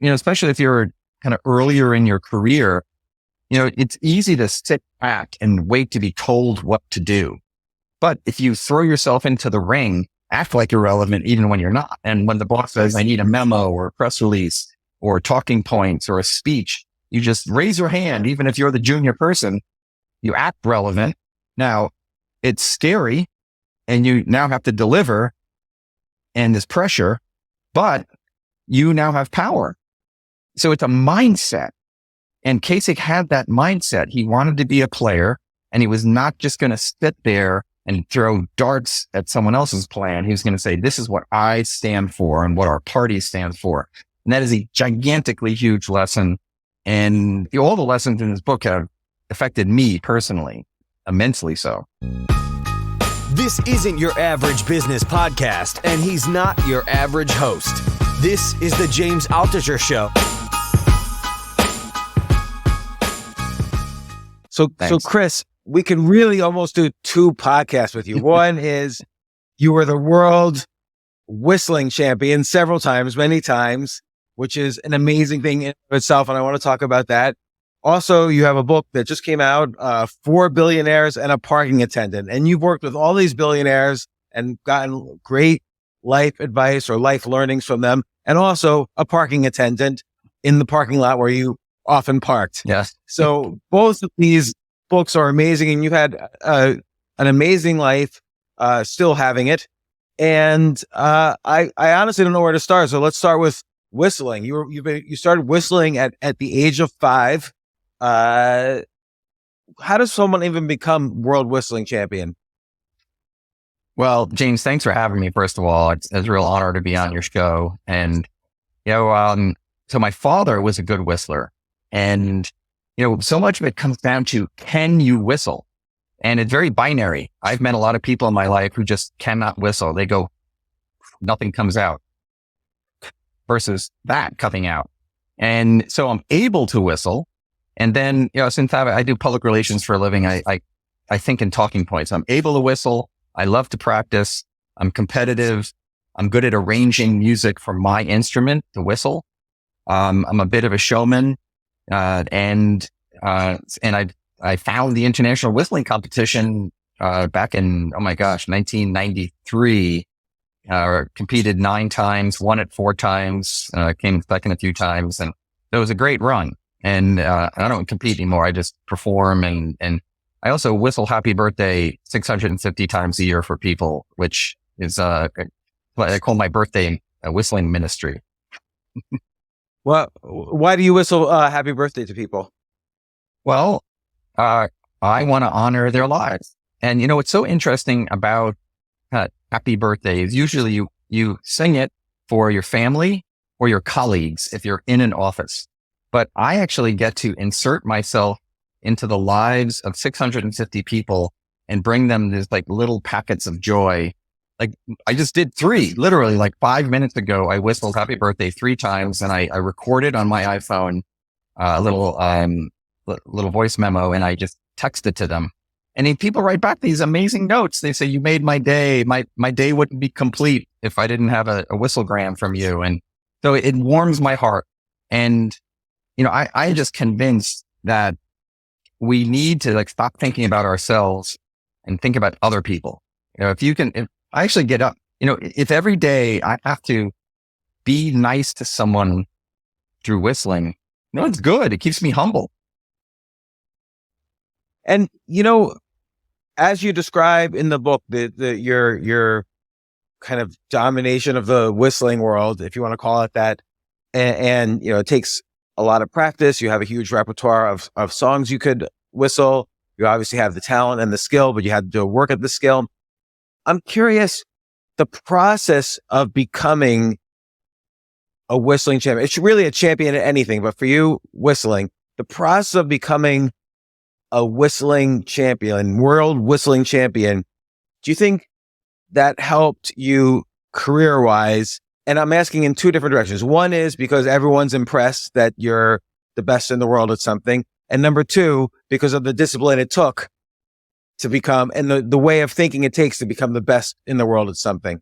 especially if you're kind of earlier in your career, it's easy to sit back and wait to be told what to do. But if you throw yourself into the ring, act like you're relevant even when you're not. And when the boss says, I need a memo or a press release or talking points or a speech, you just raise your hand. Even if you're the junior person, you act relevant. Now, it's scary and you now have to deliver and there's pressure, but you now have power. So it's a mindset. And Kasich had that mindset. He wanted to be a player and he was not just going to sit there and throw darts at someone else's plan. He was going to say, this is what I stand for and what our party stands for. And that is a gigantically huge lesson. And all the lessons in this book have affected me personally, immensely so. This isn't your average business podcast, and he's not your average host. This is the James Altucher Show. So Chris, we can really almost do two podcasts with you. One is you were the world whistling champion several times, many times, which is an amazing thing in itself. And I want to talk about that. Also, you have a book that just came out, 4 Billionaires and a Parking Attendant. And you've worked with all these billionaires and gotten great life advice or life learnings from them. And also a parking attendant in the parking lot where you often parked. Yes. So both of these books are amazing and you've had an amazing life, still having it. And I honestly don't know where to start. So let's start with whistling. You started whistling at the age of 5. How does someone even become world whistling champion? Well, James, thanks for having me. First of all, it's a real honor to be on your show. And, so my father was a good whistler and, so much of it comes down to, can you whistle? And it's very binary. I've met a lot of people in my life who just cannot whistle. They go, nothing comes out versus that coming out. And so I'm able to whistle. And then, since I do public relations for a living, I think in talking points. I'm able to whistle. I love to practice. I'm competitive. I'm good at arranging music for my instrument, the whistle. I'm a bit of a showman. And I found the international whistling competition, back in, 1993, competed 9 times, won it 4 times, came second a few times. And it was a great run. And, I don't compete anymore. I just perform and I also whistle happy birthday 650 times a year for people, which is, I call my birthday a whistling ministry. Well, why do you whistle happy birthday to people? Well, I want to honor their lives. And, what's so interesting about happy birthday is usually you sing it for your family or your colleagues if you're in an office. But I actually get to insert myself into the lives of 650 people and bring them these like little packets of joy. Like I just did 3, literally like 5 minutes ago, I whistled happy birthday 3 times and I recorded on my iPhone a little voice memo and I just texted to them. And then people write back these amazing notes. They say, you made my day. My day wouldn't be complete if I didn't have a whistlegram from you. And so it warms my heart. And, I just convinced that we need to like stop thinking about ourselves and think about other people. If I actually get up, if every day I have to be nice to someone through whistling, it's good. It keeps me humble. And, as you describe in the book, your kind of domination of the whistling world, if you want to call it that, and it takes a lot of practice. You have a huge repertoire of songs you could whistle. You obviously have the talent and the skill, but you had to do work at the skill. I'm curious, the process of becoming a whistling champion. It's really a champion at anything, but for you, whistling, the process of becoming a whistling champion, world whistling champion, do you think that helped you career-wise? And I'm asking in 2 different directions. One is because everyone's impressed that you're the best in the world at something. And number 2, because of the discipline it took to become, and the way of thinking it takes to become the best in the world at something.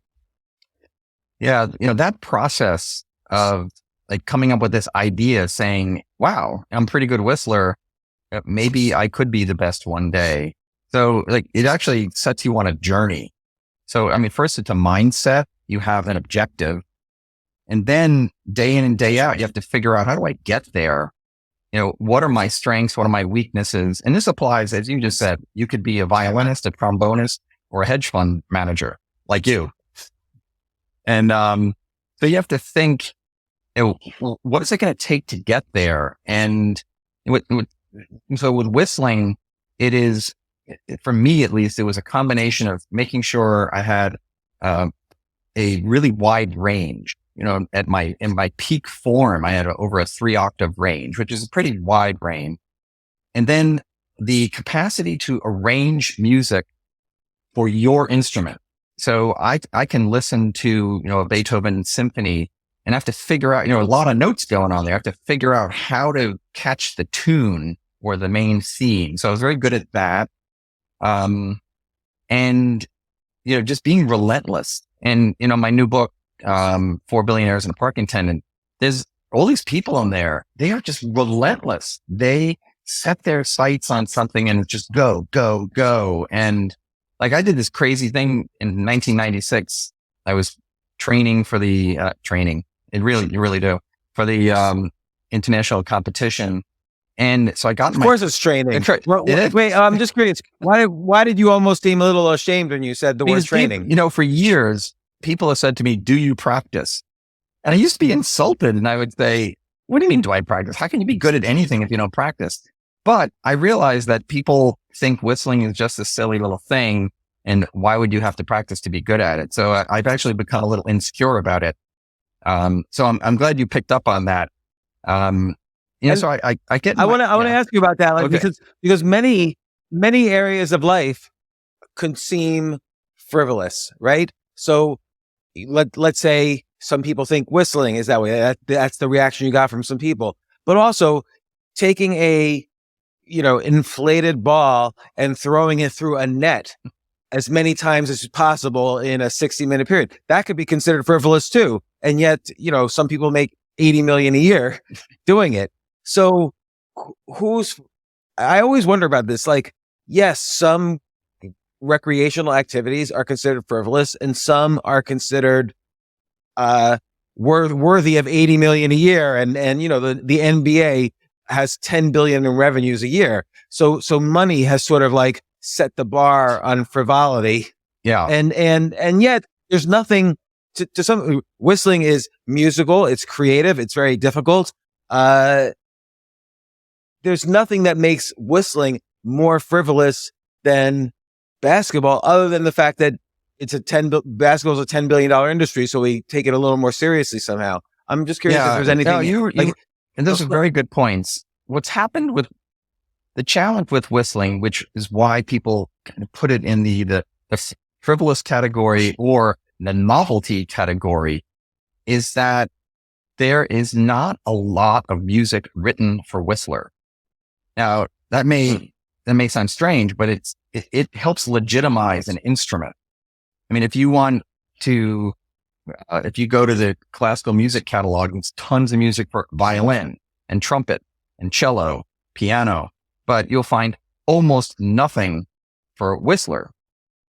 Yeah. That process of like coming up with this idea saying, wow, I'm a pretty good whistler. Maybe I could be the best one day. So like it actually sets you on a journey. So, I mean, first it's a mindset. You have an objective, and then day in and day out, you have to figure out, how do I get there? What are my strengths? What are my weaknesses? And this applies, as you just said, you could be a violinist, a trombonist, or a hedge fund manager like you. And, so you have to think, what is it going to take to get there? And so with whistling, it is, for me at least, it was a combination of making sure I had a really wide range. In my peak form, I had over a 3-octave range, which is a pretty wide range. And then the capacity to arrange music for your instrument. So I can listen to, a Beethoven symphony and I have to figure out, a lot of notes going on there. I have to figure out how to catch the tune or the main theme. So I was very good at that. And, just being relentless. And, my new book, 4 Billionaires and a Park Attendant, there's all these people in there. They are just relentless. They set their sights on something and just go, go, go. And like I did this crazy thing in 1996. I was training for the, you really do, for the, international competition. And so I got Of course it's training. Wait, I'm just curious. Why did you almost seem a little ashamed when you said the word training? For years, people have said to me, do you practice? And I used to be insulted, and I would say, what do you mean, do I practice? How can you be good at anything if you don't practice? But I realized that people think whistling is just a silly little thing. And why would you have to practice to be good at it? So I've actually become a little insecure about it. So I'm glad you picked up on that. So I get, I want to ask you about that, like, okay. because many areas of life could seem frivolous, right? So let's say some people think whistling is that way. That's the reaction you got from some people, but also taking a, inflated ball and throwing it through a net as many times as possible in a 60-minute period. That could be considered frivolous too. And yet, some people make 80 million a year doing it. So I always wonder about this. Like, yes, some recreational activities are considered frivolous and some are considered, worthy of 80 million a year. And, the NBA has 10 billion in revenues a year. So money has sort of like set the bar on frivolity. Yeah. And yet there's nothing to some. Whistling is musical. It's creative. It's very difficult. There's nothing that makes whistling more frivolous than basketball, other than the fact that basketball is a $10 billion industry. So we take it a little more seriously somehow. I'm just curious if there's anything. And those are very good points. What's happened with the challenge with whistling, which is why people kind of put it in the frivolous category or the novelty category, is that there is not a lot of music written for whistler. Now that may sound strange, but it helps legitimize an instrument. I mean, if you want to, if you go to the classical music catalog, there's tons of music for violin and trumpet and cello, piano, but you'll find almost nothing for whistler.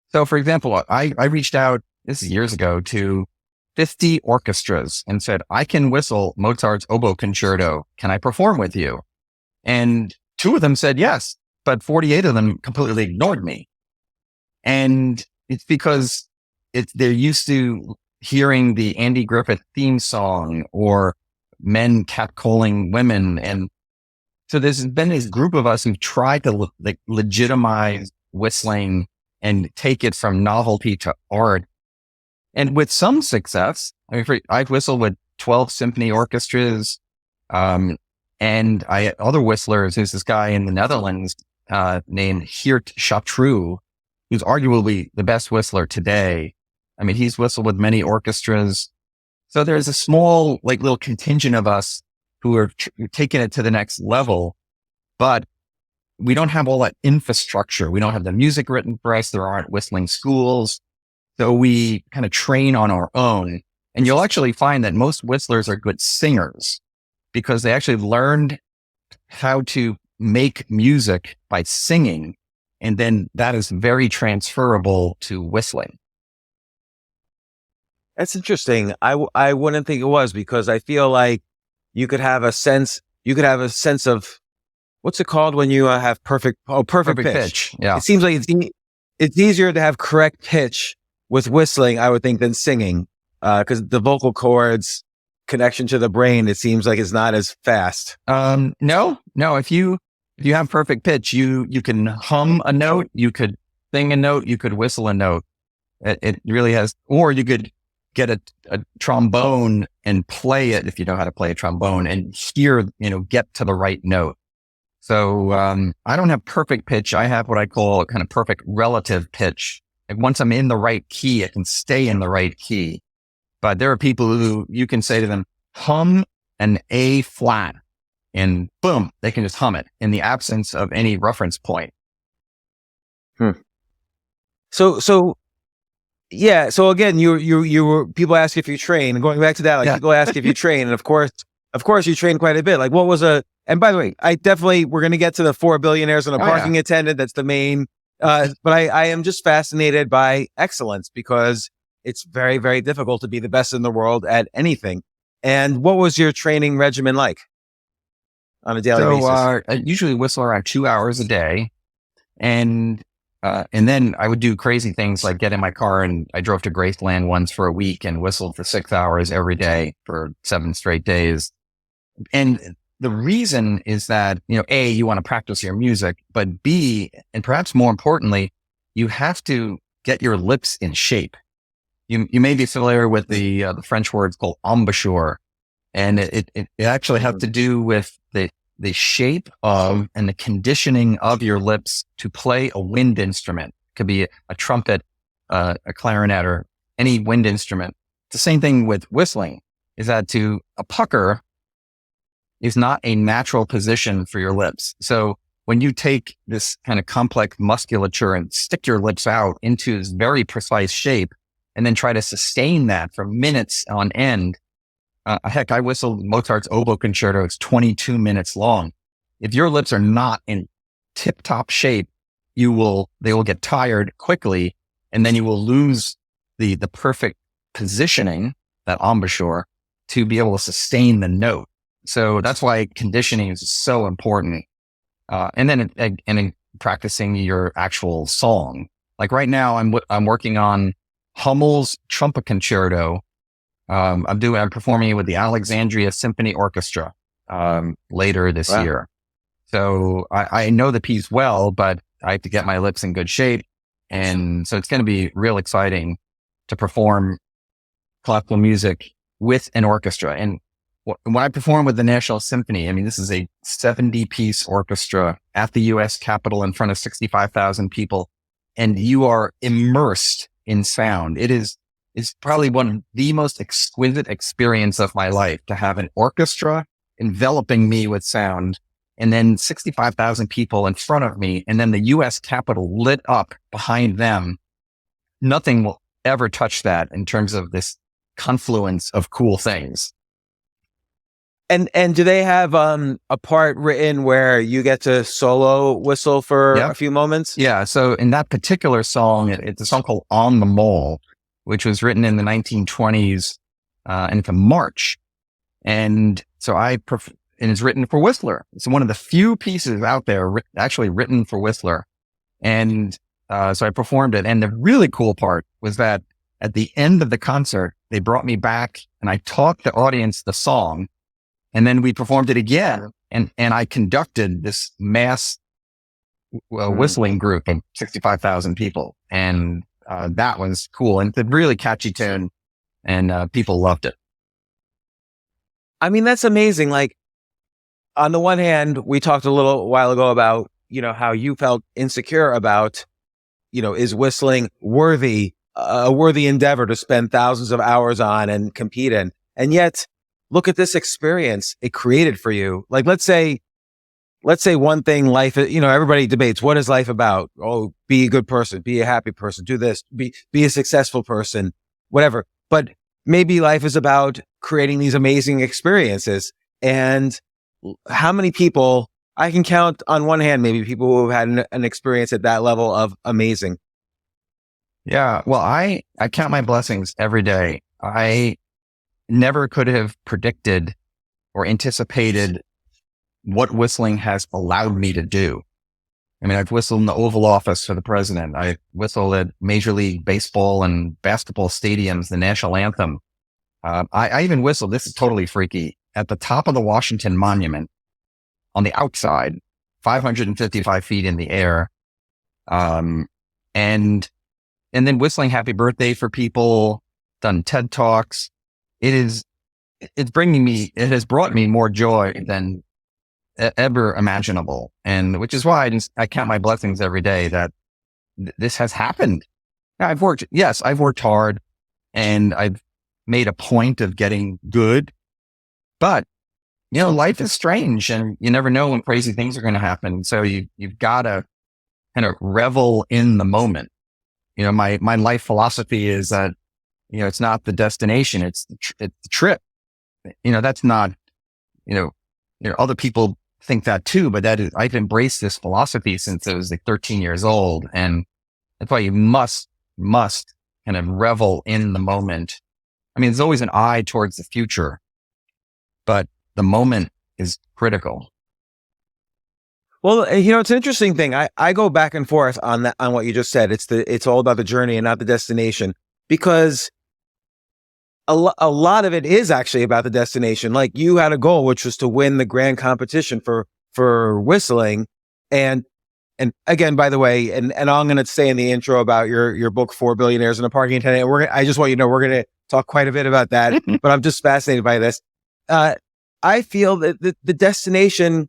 So for example, I reached out, this is years ago, to 50 orchestras and said, I can whistle Mozart's oboe concerto. Can I perform with you? And 2 of them said yes, but 48 of them completely ignored me. And it's because they're used to hearing the Andy Griffith theme song or men catcalling women. And so there's been this group of us who've tried to legitimize whistling and take it from novelty to art. And with some success, I've whistled with 12 symphony orchestras. And other whistlers, there's this guy in the Netherlands, named Geert Chartreux, who's arguably the best whistler today. I mean, he's whistled with many orchestras. So there's a small, little contingent of us who are taking it to the next level, but we don't have all that infrastructure. We don't have the music written for us. There aren't whistling schools. So we kind of train on our own. And you'll actually find that most whistlers are good singers because they actually learned how to make music by singing. And then that is very transferable to whistling. That's interesting. I wouldn't think it was, because I feel like you could have a sense of, what's it called when you have perfect pitch. Yeah. It seems like it's easier to have correct pitch with whistling, I would think, than singing, because the vocal cords connection to the brain, it seems like it's not as fast. No. If you have perfect pitch, you can hum a note, you could sing a note, you could whistle a note. It really has, or you could get a trombone and play it if you know how to play a trombone and hear, get to the right note. So, I don't have perfect pitch. I have what I call a kind of perfect relative pitch. And once I'm in the right key, I can stay in the right key. But there are people who you can say to them, hum an A flat, and boom, they can just hum it in the absence of any reference point. So yeah. So again, you were, people ask if you train, and going back to that, people ask if you train. And of course you train quite a bit. Like, what was and by the way, we're going to get to the 4 billionaires and a parking attendant. That's the main, but I am just fascinated by excellence, because it's very, very difficult to be the best in the world at anything. And what was your training regimen like on a daily basis? I usually whistle around 2 hours a day. And then I would do crazy things like get in my car, and I drove to Graceland once for a week and whistled for 6 hours every day for 7 straight days. And the reason is that, A, you want to practice your music, but B, and perhaps more importantly, you have to get your lips in shape. You may be familiar with the French words called embouchure, and it actually has to do with the shape of and the conditioning of your lips to play a wind instrument. It could be a trumpet, a clarinet, or any wind instrument. It's the same thing with whistling, is that a pucker is not a natural position for your lips. So when you take this kind of complex musculature and stick your lips out into this very precise shape, and then try to sustain that for minutes on end. Heck, I whistled Mozart's oboe concerto. It's 22 minutes long. If your lips are not in tip-top shape, they will get tired quickly, and then you will lose the perfect positioning, that embouchure, to be able to sustain the note. So that's why conditioning is so important. And then in practicing your actual song. Like right now, I'm working on Hummel's trumpet concerto. I'm performing it with the Alexandria Symphony Orchestra later this year. So I know the piece well, but I have to get my lips in good shape. And so it's going to be real exciting to perform classical music with an orchestra. And when I perform with the National Symphony, I mean, this is a 70-piece orchestra at the U.S. Capitol in front of 65,000 people, and you are immersed in sound. It's probably one of the most exquisite experience of my life to have an orchestra enveloping me with sound, and then 65,000 people in front of me, and then the U.S. Capitol lit up behind them. Nothing will ever touch that in terms of this confluence of cool things. And do they have a part written where you get to solo whistle for a few moments? Yeah. So in that particular song, it's a song called On the Mole, which was written in the 1920s, and it's a march. And so and it's written for Whistler. It's one of the few pieces out there actually written for Whistler. And so I performed it. And the really cool part was that at the end of the concert, they brought me back and I taught the audience the song. And then we performed it again, and I conducted this mass whistling group of 65,000 people, and that was cool. And it's a really catchy tune, and people loved it. I mean, that's amazing. Like, on the one hand, we talked a little while ago about, how you felt insecure about, is whistling a worthy endeavor to spend thousands of hours on and compete in, and yet, look at this experience it created for you. Like, let's say one thing life, everybody debates, what is life about? Oh, be a good person, be a happy person, do this, be a successful person, whatever. But maybe life is about creating these amazing experiences. And how many people I can count on one hand, maybe people who have had an experience at that level of amazing. Yeah. Well, I count my blessings every day. I never could have predicted or anticipated what whistling has allowed me to do. I mean, I've whistled in the Oval Office for the president. I whistled at Major League Baseball and basketball stadiums, the national anthem. I even whistled, this is totally freaky, at the top of the Washington Monument on the outside, 555 feet in the air. And then whistling happy birthday for people, done TED Talks. It has brought me more joy than ever imaginable. And which is why I count my blessings every day that this has happened. Now, I've worked hard and I've made a point of getting good, but life is strange and you never know when crazy things are going to happen. So you've got to kind of revel in the moment. My life philosophy is that, it's not the destination, it's the trip. That's not, other people think that too, but I've embraced this philosophy since I was like 13 years old. And that's why you must kind of revel in the moment. I mean, there's always an eye towards the future, but the moment is critical. Well, it's an interesting thing. I go back and forth on that, on what you just said. It's all about the journey and not the destination, because a lot of it is actually about the destination. Like, you had a goal, which was to win the grand competition for whistling. And again, by the way, and I'm going to say in the intro about your book, 4 Billionaires and a Parking Attendant. I just want you to know, we're going to talk quite a bit about that, but I'm just fascinated by this. I feel that the destination,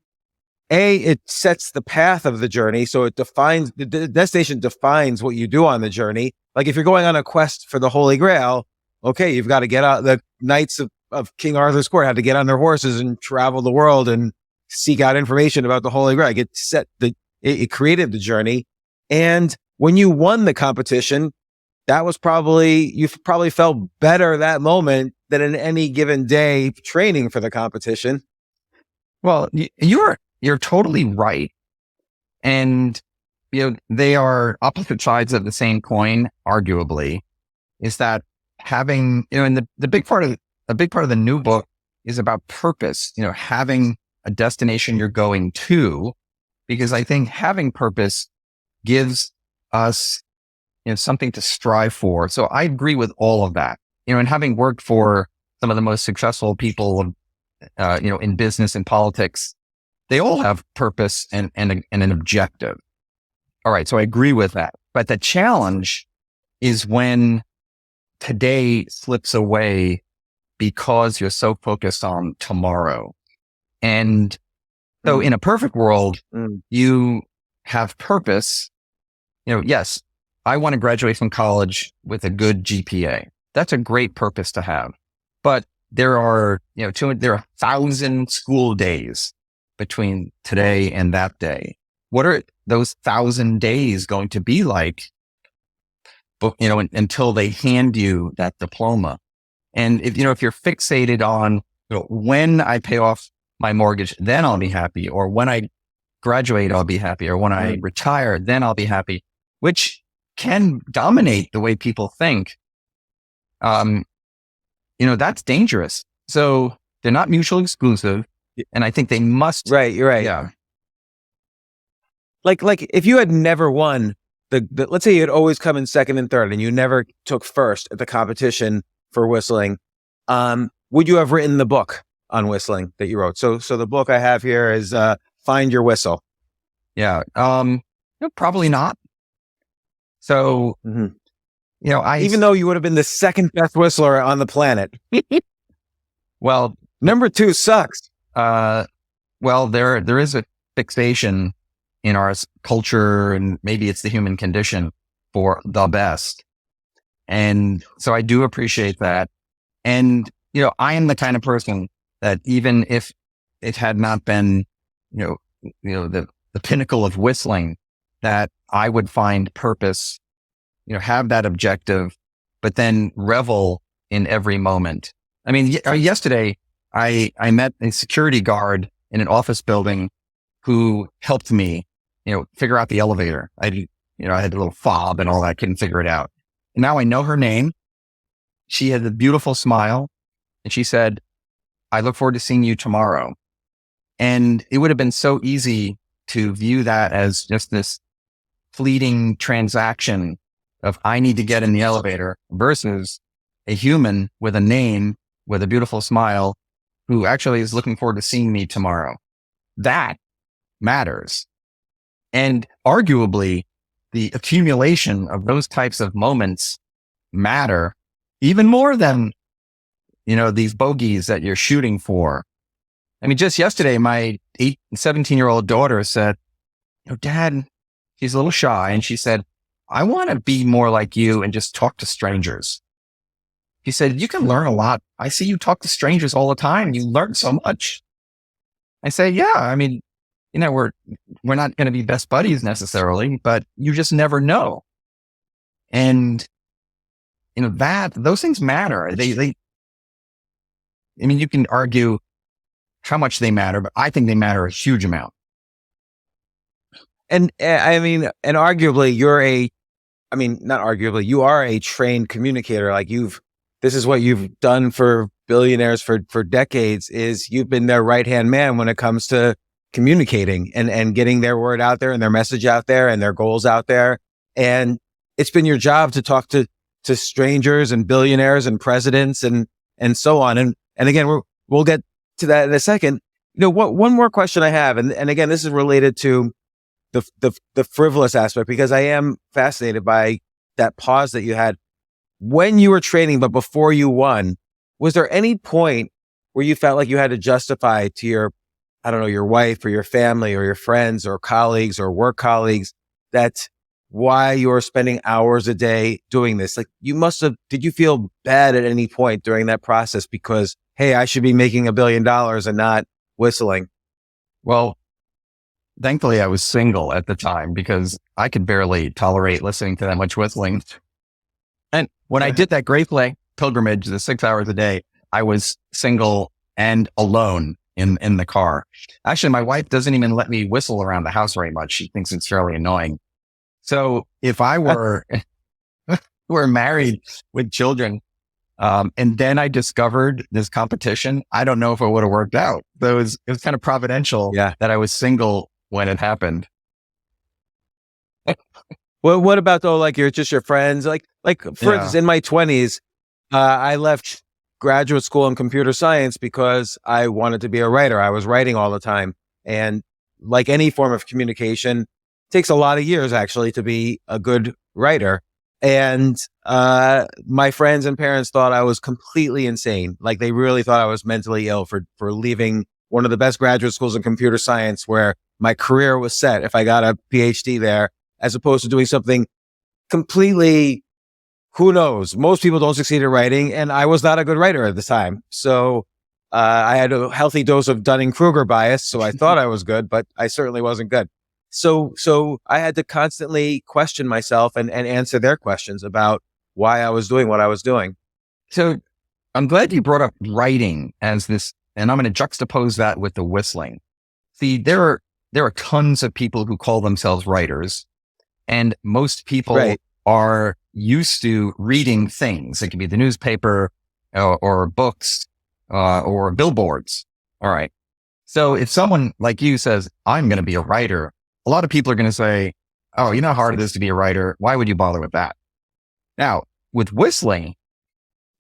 it sets the path of the journey. So it defines, the destination defines what you do on the journey. Like, if you're going on a quest for the Holy Grail, okay, you've got to get out. The knights of King Arthur's court had to get on their horses and travel the world and seek out information about the Holy Grail. It created the journey. And when you won the competition, you probably felt better that moment than in any given day training for the competition. Well, you're totally right. And, they are opposite sides of the same coin, arguably, is that having, and the big part of the new book is about purpose, having a destination you're going to, because I think having purpose gives us, something to strive for. So I agree with all of that, and having worked for some of the most successful people, in business and politics, they all have purpose and an objective. All right. So I agree with that. But the challenge is when today slips away because you're so focused on tomorrow. And so in a perfect world, you have purpose. Yes, I want to graduate from college with a good GPA. That's a great purpose to have. But there are, there are 1,000 school days between today and that day. What are those 1,000 days going to be like, until they hand you that diploma? And if you're fixated on, when I pay off my mortgage, then I'll be happy, or when I graduate, I'll be happy, or when I retire, then I'll be happy, which can dominate the way people think. That's dangerous. So they're not mutually exclusive. And I think they must. Right. You're right. Yeah. Like if you had never won let's say you had always come in second and third and you never took first at the competition for whistling, would you have written the book on whistling that you wrote? So the book I have here is, Find Your Whistle. Yeah. Probably not. So, even though you would have been the second best whistler on the planet. Well, number 2 sucks. Well, there is a fixation in our culture, and maybe it's the human condition, for the best. And so I do appreciate that. And, I am the kind of person that even if it had not been, the pinnacle of whistling, that I would find purpose, have that objective, but then revel in every moment. I mean, yesterday I met a security guard in an office building who helped me, figure out the elevator. I had a little fob and all that. I couldn't figure it out. And now I know her name. She had a beautiful smile and she said, I look forward to seeing you tomorrow. And it would have been so easy to view that as just this fleeting transaction of I need to get in the elevator versus a human with a name, with a beautiful smile, who actually is looking forward to seeing me tomorrow. That matters. And arguably, the accumulation of those types of moments matter even more than, these bogeys that you're shooting for. I mean, just yesterday, my 17-year-old daughter said, Dad, she's a little shy. And she said, I want to be more like you and just talk to strangers. He said, you can learn a lot. I see you talk to strangers all the time. You learn so much. I say, yeah, I mean, we're not going to be best buddies necessarily, but you just never know. And, those things matter. You can argue how much they matter, but I think they matter a huge amount. And arguably you are a trained communicator. Like this is what you've done for Billionaires for decades, is you've been their right-hand man when it comes to communicating and getting their word out there and their message out there and their goals out there. And it's been your job to talk to strangers and billionaires and presidents and so on. And again, we'll get to that in a second. One more question I have, and again, this is related to the frivolous aspect, because I am fascinated by that pause that you had when you were training, but before you won. Was there any point where you felt like you had to justify to your wife or your family or your friends or colleagues or work colleagues that why you're spending hours a day doing this? Like did you feel bad at any point during that process because, hey, I should be making $1 billion and not whistling? Well, thankfully I was single at the time because I could barely tolerate listening to that much whistling. And when I did that Great Lake pilgrimage, the 6 hours a day, I was single and alone in the car. Actually, my wife doesn't even let me whistle around the house very much. She thinks it's fairly annoying. So if I were married with children, and then I discovered this competition, I don't know if it would have worked out. So it was kind of providential that I was single when it happened. Well, what about though, like you're just your friends? Like for instance, in my 20s, I left graduate school in computer science because I wanted to be a writer. I was writing all the time. And like any form of communication, it takes a lot of years actually to be a good writer. And my friends and parents thought I was completely insane. Like they really thought I was mentally ill for leaving one of the best graduate schools in computer science where my career was set if I got a PhD there, as opposed to doing something completely, who knows? Most people don't succeed at writing, and I was not a good writer at the time. So I had a healthy dose of Dunning-Kruger bias, so I thought I was good, but I certainly wasn't good. So I had to constantly question myself and answer their questions about why I was doing what I was doing. So I'm glad you brought up writing as this, and I'm going to juxtapose that with the whistling. See, there are tons of people who call themselves writers, and most people are used to reading things. It could be the newspaper or books or billboards. All right. So if someone like you says, I'm going to be a writer, a lot of people are going to say, oh, you know how hard it is to be a writer. Why would you bother with that? Now, with whistling,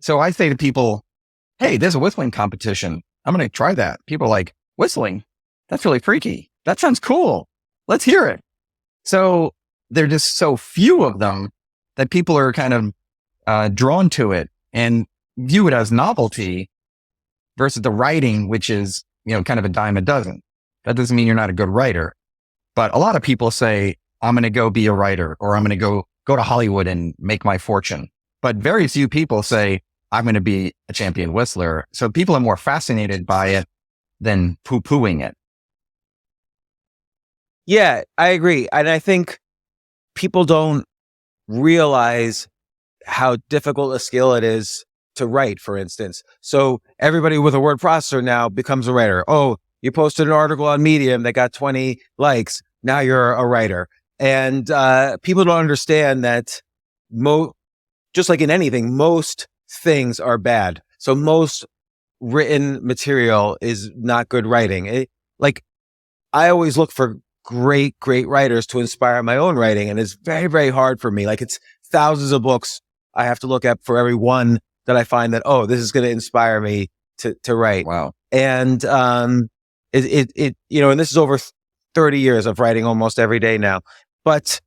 so I say to people, hey, there's a whistling competition. I'm going to try that. People are like, whistling? That's really freaky. That sounds cool. Let's hear it. So there are just so few of them that people are kind of drawn to it and view it as novelty versus the writing, which is, kind of a dime a dozen. That doesn't mean you're not a good writer. But a lot of people say, I'm going to go be a writer, or I'm going to go to Hollywood and make my fortune. But very few people say, I'm going to be a champion whistler. So people are more fascinated by it than poo-pooing it. Yeah, I agree. And I think people don't realize how difficult a skill it is to write, for instance. So everybody with a word processor now becomes a writer. Oh, you posted an article on Medium that got 20 likes. Now you're a writer. And people don't understand that just like in anything, most things are bad. So most written material is not good writing. Like I always look for great writers to inspire my own writing. And it's very, very hard for me. Like it's thousands of books I have to look at for every one that I find that, oh, this is going to inspire me to write. Wow. And, and this is over 30 years of writing almost every day now. But,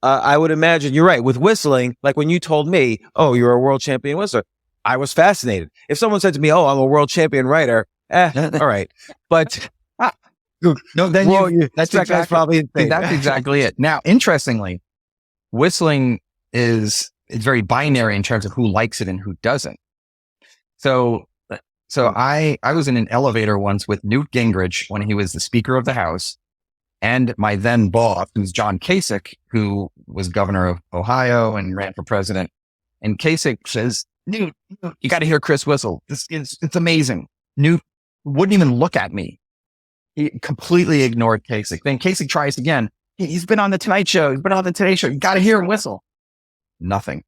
I would imagine you're right with whistling. Like when you told me, oh, you're a world champion whistler, I was fascinated. If someone said to me, oh, I'm a world champion writer, all right. But no, then that's probably that's exactly it. Now, interestingly, whistling it's very binary in terms of who likes it and who doesn't. So I was in an elevator once with Newt Gingrich when he was the Speaker of the House, and my then boss, who's John Kasich, who was governor of Ohio and ran for president. And Kasich says, Newt, you got to hear Chris whistle. It's amazing. Newt wouldn't even look at me. He completely ignored Kasich. Then Kasich tries again. He's been on the Tonight Show. He's been on the Today Show. You got to hear him whistle. Nothing.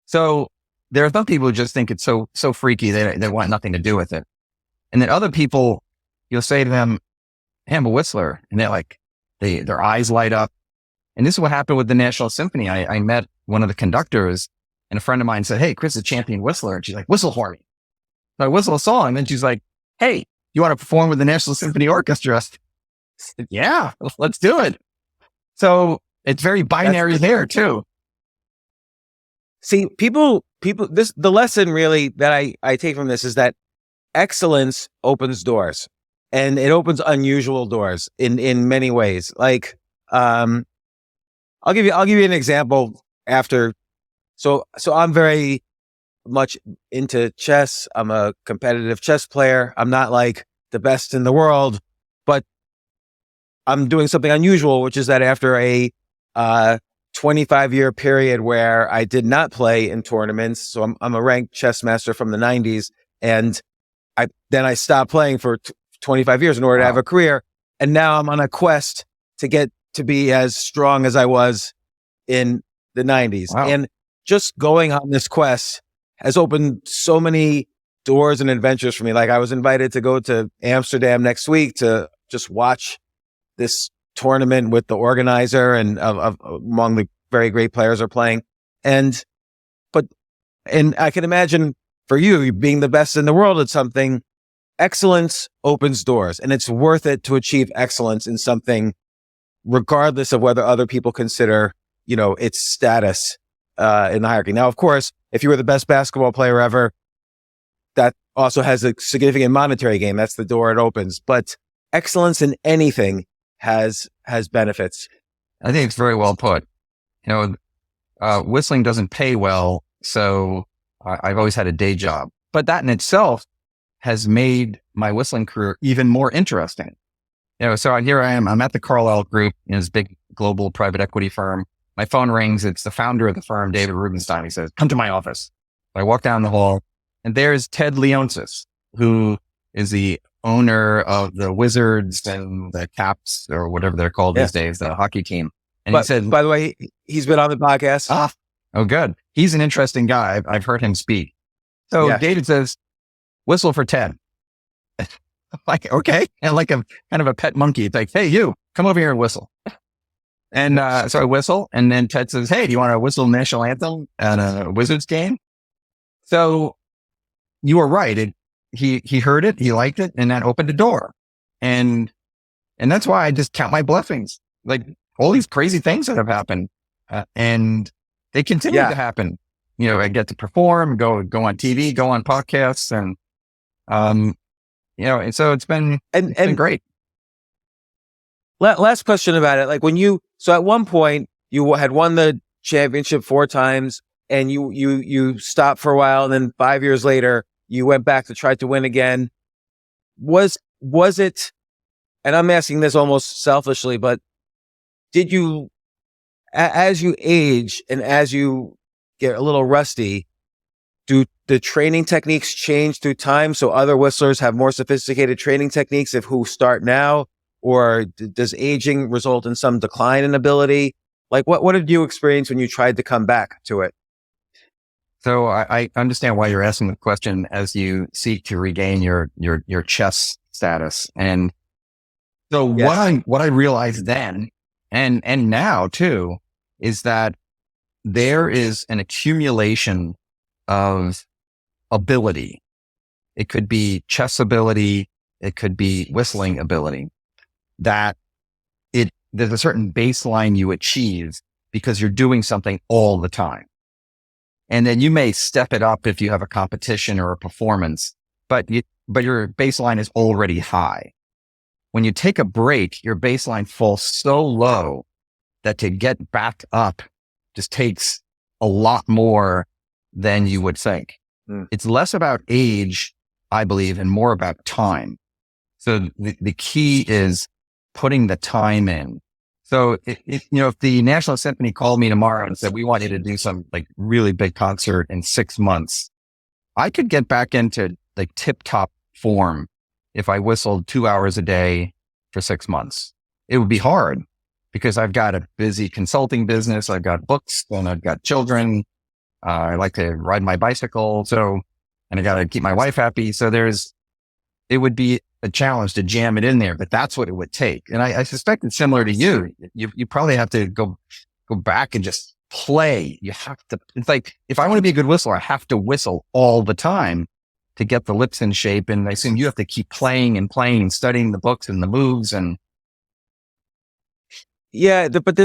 So there are some people who just think it's so freaky. They want nothing to do with it. And then other people, you'll say to them, hey, I'm a whistler. And they're like, their eyes light up. And this is what happened with the National Symphony. I met one of the conductors and a friend of mine said, hey, Chris is a champion whistler. And she's like, whistle for me. So I whistle a song. And then she's like, hey, you want to perform with the National Symphony Orchestra? I said, yeah, let's do it. So it's very binary there too. See, the lesson really that I take from this is that excellence opens doors, and it opens unusual doors in many ways. Like, I'll give you an example after. So I'm very much into chess. I'm a competitive chess player. I'm not like the best in the world, but I'm doing something unusual, which is that after a 25-year period where I did not play in tournaments. So I'm a ranked chess master from the 90s. And I stopped playing for 25 years in order to have a career. And now I'm on a quest to get to be as strong as I was in the 90s. Wow. And just going on this quest has opened so many doors and adventures for me. Like I was invited to go to Amsterdam next week to just watch this tournament with the organizer and among the very great players are playing. And I can imagine for you being the best in the world at something, excellence opens doors, and it's worth it to achieve excellence in something, regardless of whether other people consider, its status, in the hierarchy. Now, of course, if you were the best basketball player ever, that also has a significant monetary gain. That's the door it opens. But excellence in anything has benefits. I think it's very well put. Whistling doesn't pay well, so I've always had a day job. But that in itself has made my whistling career even more interesting. So here I am. I'm at the Carlyle Group, this big global private equity firm. My phone rings. It's the founder of the firm, David Rubenstein. He says, come to my office. I walk down the hall, and there's Ted Leonsis, who is the owner of the Wizards and the Caps, or whatever they're called these days, the hockey team. And he said, by the way, he's been on the podcast. Oh, good. He's an interesting guy. I've heard him speak. So David says, whistle for Ted. I'm like, okay. And like a kind of a pet monkey. It's like, hey, you come over here and whistle. And so I whistle, and then Ted says, hey, do you want to whistle national anthem at a Wizards game? So you were right. He heard it, he liked it, and that opened a door. And that's why I just count my blessings. Like all these crazy things that have happened, and they continue to happen. I get to perform, go on TV, go on podcasts, and and so it's been great. Last question about it. Like so at one point you had won the championship 4 times, and you stopped for a while, and then 5 years later you went back to try to win again. Was it, and I'm asking this almost selfishly, but did you, as you age and as you get a little rusty, do the training techniques change through time? So other whistlers have more sophisticated training techniques who start now, or does aging result in some decline in ability? Like what did you experience when you tried to come back to it? So I understand why you're asking the question as you seek to regain your chess status. And so Yes. what I realized then and now too is that there is an accumulation of ability. It could be chess ability. It could be whistling ability that there's a certain baseline you achieve because you're doing something all the time. And then you may step it up if you have a competition or a performance, but your baseline is already high. When you take a break, your baseline falls so low that to get back up just takes a lot more than you would think. It's less about age, I believe, and more about time. So the key is putting the time in. So if the National Symphony called me tomorrow and said, we want you to do some like really big concert in 6 months, I could get back into like tip top form if I whistled 2 hours a day for 6 months. It would be hard because I've got a busy consulting business. I've got books and I've got children. I like to ride my bicycle. And I got to keep my wife happy. So it would be a challenge to jam it in there, but that's what it would take. And I suspect it's similar to you. You probably have to go back and just play. You have to, it's like, if I want to be a good whistler, I have to whistle all the time to get the lips in shape. And I assume you have to keep playing and studying the books and the moves and. Yeah. But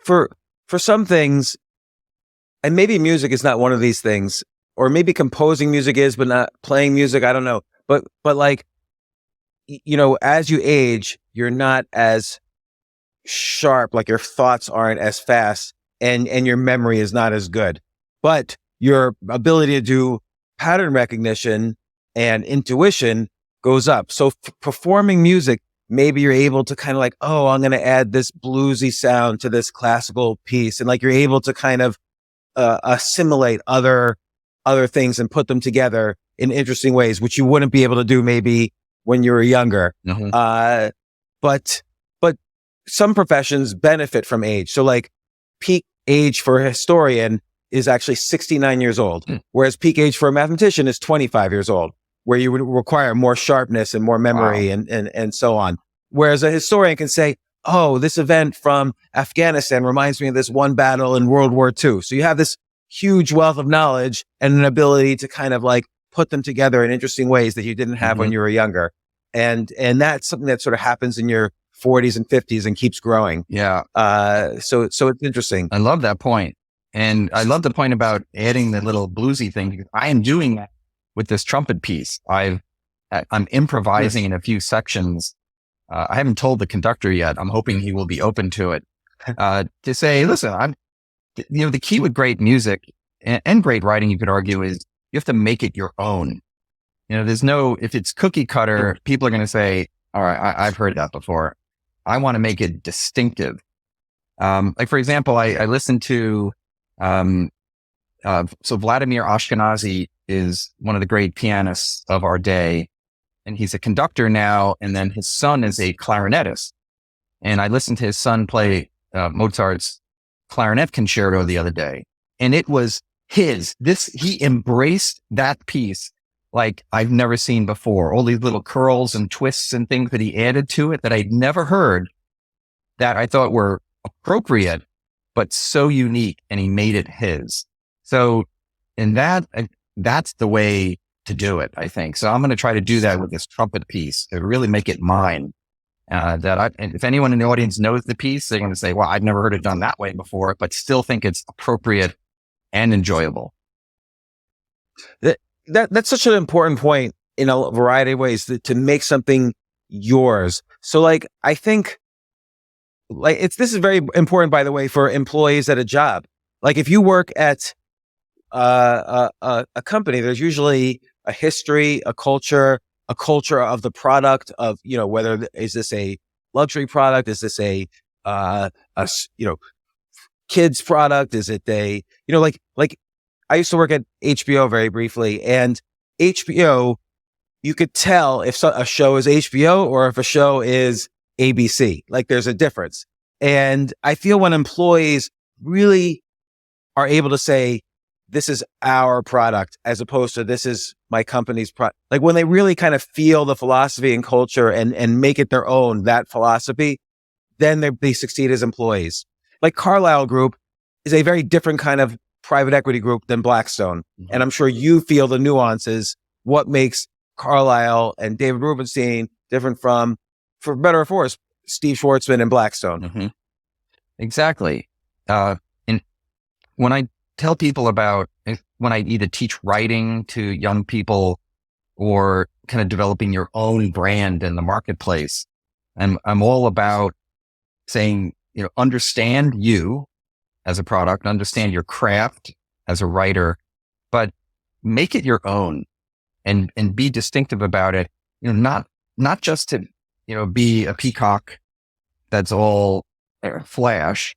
for some things, and maybe music is not one of these things, or maybe composing music is, but not playing music. I don't know. But like, as you age, you're not as sharp, like your thoughts aren't as fast and your memory is not as good, but your ability to do pattern recognition and intuition goes up. So performing music, maybe you're able to kind of like, oh, I'm going to add this bluesy sound to this classical piece. And like, you're able to kind of assimilate other things and put them together in interesting ways, which you wouldn't be able to do maybe when you were younger. Mm-hmm. But some professions benefit from age. So like peak age for a historian is actually 69 years old, whereas peak age for a mathematician is 25 years old, where you would require more sharpness and more memory. Wow. and so on. Whereas a historian can say, oh, this event from Afghanistan reminds me of this one battle in World War II. So you have this huge wealth of knowledge and an ability to kind of like put them together in interesting ways that you didn't have when you were younger. And that's something that sort of happens in your 40s and 50s and keeps growing. Yeah. So it's interesting. I love that point. And I love the point about adding the little bluesy thing, because I am doing that with this trumpet piece. I'm improvising in a few sections. I haven't told the conductor yet. I'm hoping he will be open to it, to say, listen, the key with great music and great writing, you could argue, is you have to make it your own. If it's cookie cutter, people are going to say, all right, I've heard that before. I want to make it distinctive. Like for example, I listened to, so Vladimir Ashkenazy is one of the great pianists of our day, and he's a conductor now. And then his son is a clarinetist. And I listened to his son play Mozart's clarinet concerto the other day, and it was he embraced that piece like I've never seen before. All these little curls and twists and things that he added to it that I'd never heard, that I thought were appropriate, but so unique, and he made it his. So that's the way to do it, I think. So I'm going to try to do that with this trumpet piece, to really make it mine. And if anyone in the audience knows the piece, they're going to say, well, I've never heard it done that way before, but still think it's appropriate and enjoyable. That's such an important point in a variety of ways, to make something yours. So like, I think like this is very important, by the way, for employees at a job. Like if you work at a company, there's usually a history, a culture of the product of, whether is this a luxury product? Is this a kids product? Is it a, like I used to work at HBO very briefly, and HBO, you could tell if a show is HBO or if a show is ABC. Like there's a difference. And I feel when employees really are able to say, this is our product as opposed to this is my company's product. Like when they really kind of feel the philosophy and culture and make it their own, that philosophy, then they succeed as employees. Like Carlyle Group is a very different kind of private equity group than Blackstone. Mm-hmm. And I'm sure you feel the nuances, what makes Carlyle and David Rubenstein different from, for better or for worse, Steve Schwartzman and Blackstone. Mm-hmm. Exactly. And when I tell people about, when I either teach writing to young people or kind of developing your own brand in the marketplace, I'm all about saying, understand you as a product, understand your craft as a writer, but make it your own and be distinctive about it. Not just to, be a peacock that's all flash,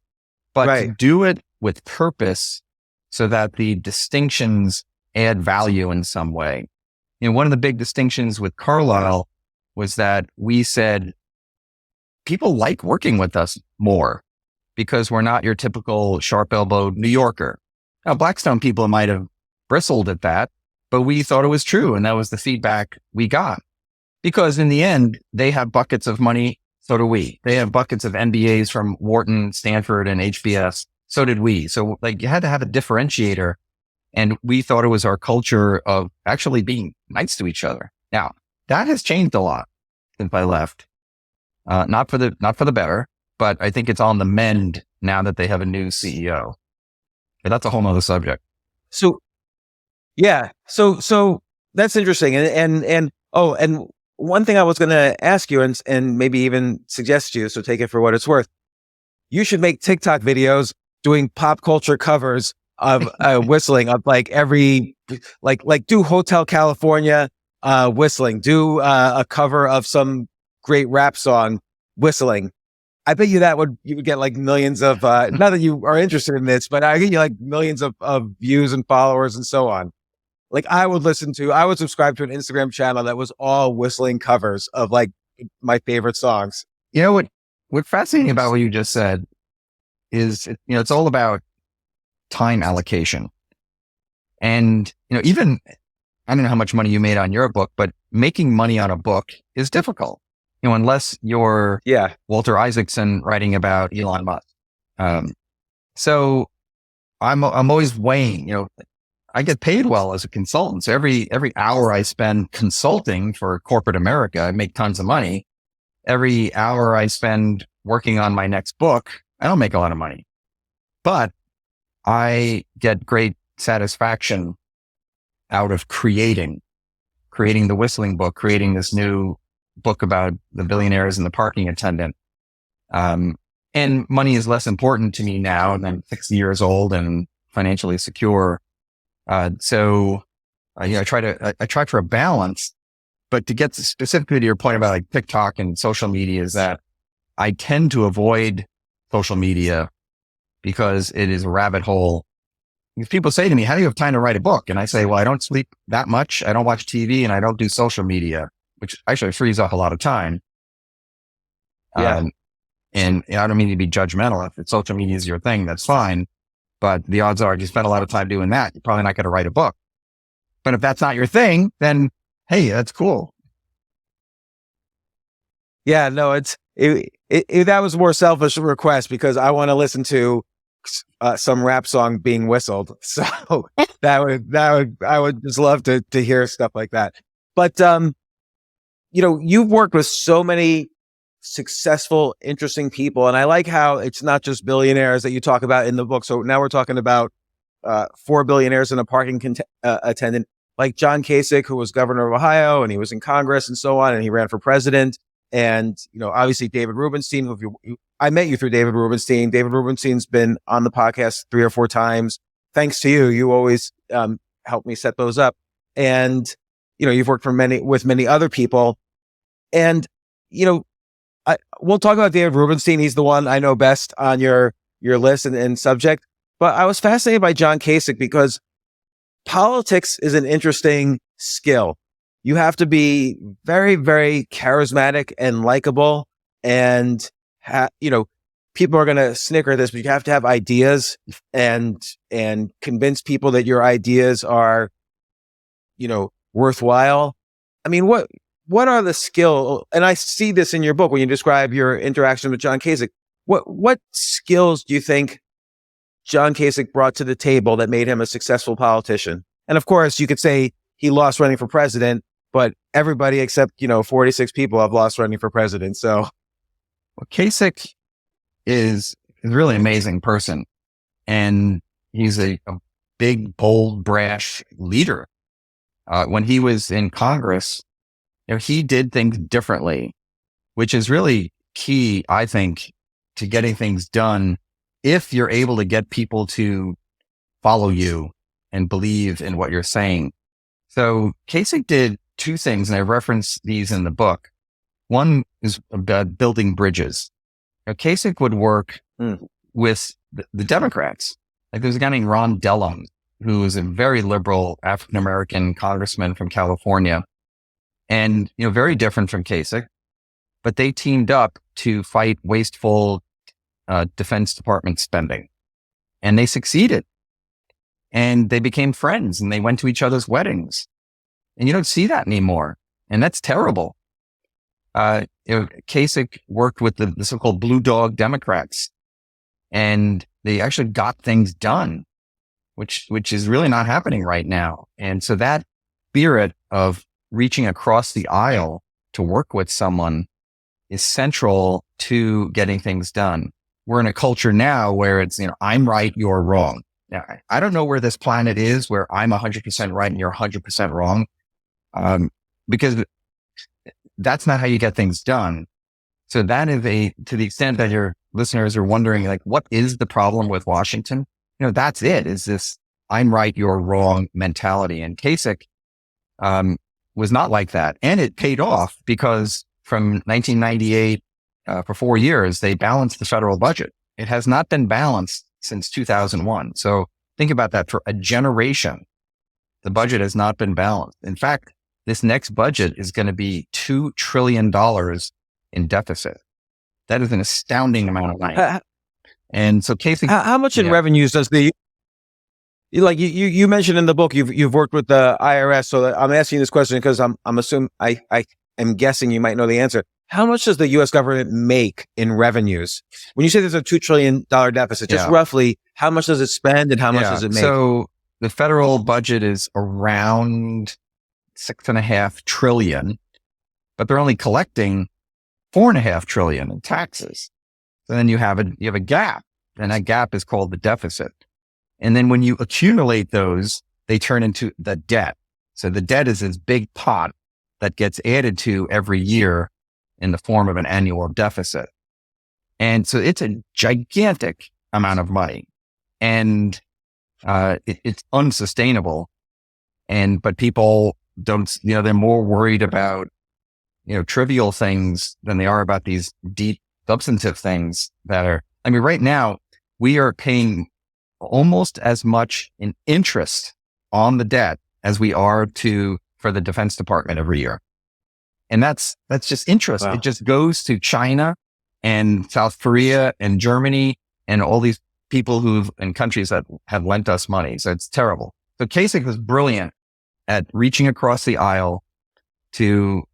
but to do it with purpose so that the distinctions add value in some way. One of the big distinctions with Carlyle was that we said, people like working with us more because we're not your typical sharp-elbowed New Yorker. Now, Blackstone people might have bristled at that, but we thought it was true. And that was the feedback we got. Because in the end, they have buckets of money. So do we. They have buckets of MBAs from Wharton, Stanford, and HBS. So did we. So you had to have a differentiator. And we thought it was our culture of actually being nice to each other. Now, that has changed a lot since I left. Not for the better, but I think it's on the mend now that they have a new CEO. But that's a whole nother subject. So, yeah. So that's interesting. And one thing I was going to ask you and maybe even suggest to you, so take it for what it's worth. You should make TikTok videos doing pop culture covers of whistling of like every, like do Hotel California whistling, do a cover of some great rap song whistling. I bet you you would get like millions of, not that you are interested in this, but I get you like millions of views and followers and so on. Like I would subscribe to an Instagram channel that was all whistling covers of like my favorite songs. What's fascinating about what you just said is, it's all about time allocation. And, even, I don't know how much money you made on your book, but making money on a book is difficult, unless you're Walter Isaacson writing about Elon Musk. So I'm always weighing, I get paid well as a consultant. So every hour I spend consulting for corporate America, I make tons of money. Every hour I spend working on my next book, I don't make a lot of money, but I get great satisfaction out of creating the whistling book, creating this new book about the billionaires and the parking attendant. And money is less important to me now, and I'm 60 years old and financially secure. So I try for a balance, but to get specifically to your point about like TikTok and social media is that I tend to avoid social media because it is a rabbit hole. If people say to me, how do you have time to write a book? And I say, well, I don't sleep that much. I don't watch TV and I don't do social media, which actually frees up a lot of time. Yeah. And I don't mean to be judgmental. If social media is your thing, that's fine. But the odds are if you spend a lot of time doing that, you're probably not going to write a book. But if that's not your thing, then hey, that's cool. Yeah, no, that was a more selfish request because I want to listen to some rap song being whistled. So I would just love to hear stuff like that. But you've worked with so many successful, interesting people, and I like how it's not just billionaires that you talk about in the book. So now we're talking about 4 billionaires and a parking attendant, like John Kasich, who was governor of Ohio, and he was in Congress and so on, and he ran for president. And, obviously David Rubenstein, I met you through David Rubenstein. David Rubenstein's been on the podcast 3 or 4 times. Thanks to you. You always help me set those up. And, you've worked with many other people. And, we'll talk about David Rubenstein. He's the one I know best on your list and subject. But I was fascinated by John Kasich because politics is an interesting skill. You have to be very, very charismatic and likable, and people are going to snicker at this, but you have to have ideas and convince people that your ideas are, worthwhile. I mean, what are the skill? And I see this in your book when you describe your interaction with John Kasich. What skills do you think John Kasich brought to the table that made him a successful politician? And of course, you could say he lost running for president, but everybody except, 46 people have lost running for president. So, well, Kasich is a really amazing person. And he's a big, bold, brash leader. When he was in Congress, he did things differently, which is really key, I think, to getting things done. If you're able to get people to follow you and believe in what you're saying. So Kasich did two things, and I reference these in the book. One is about building bridges. Kasich would work with the Democrats. Like there's a guy named Ron Dellum, who was a very liberal African-American congressman from California, and, very different from Kasich, but they teamed up to fight wasteful Defense Department spending, and they succeeded, and they became friends, and they went to each other's weddings, and you don't see that anymore, and that's terrible. Kasich worked with the so-called Blue Dog Democrats, and they actually got things done, which is really not happening right now. And so that spirit of reaching across the aisle to work with someone is central to getting things done. We're in a culture now where it's, I'm right, you're wrong. Now, I don't know where this planet is where I'm 100% right and you're 100% wrong, because that's not how you get things done. So that is to the extent that your listeners are wondering, like, what is the problem with Washington? That's it, is this I'm right, you're wrong mentality. And Kasich was not like that. And it paid off because from 1998, for 4 years, they balanced the federal budget. It has not been balanced since 2001. So think about that. For a generation, the budget has not been balanced. In fact, this next budget is going to be $2 trillion in deficit. That is an astounding amount of money. And so Kasich, how much in revenues does you mentioned in the book, you've worked with the IRS. So I'm asking this question because I'm assuming I am guessing you might know the answer. How much does the U.S. government make in revenues? When you say there's a $2 trillion deficit, just roughly, how much does it spend and how much does it make? So the federal budget is around $6.5 trillion, but they're only collecting $4.5 trillion in taxes. So then you have a gap, and that gap is called the deficit. And then when you accumulate those, they turn into the debt. So the debt is this big pot that gets added to every year in the form of an annual deficit. And so it's a gigantic amount of money, and it's unsustainable. But people don't, they're more worried about, trivial things than they are about these deep substantive things that are, right now we are paying almost as much in interest on the debt as we are for the Defense Department every year. And that's just interest. Wow. It just goes to China and South Korea and Germany and all these people in countries that have lent us money. So it's terrible. So Kasich was brilliant at reaching across the aisle to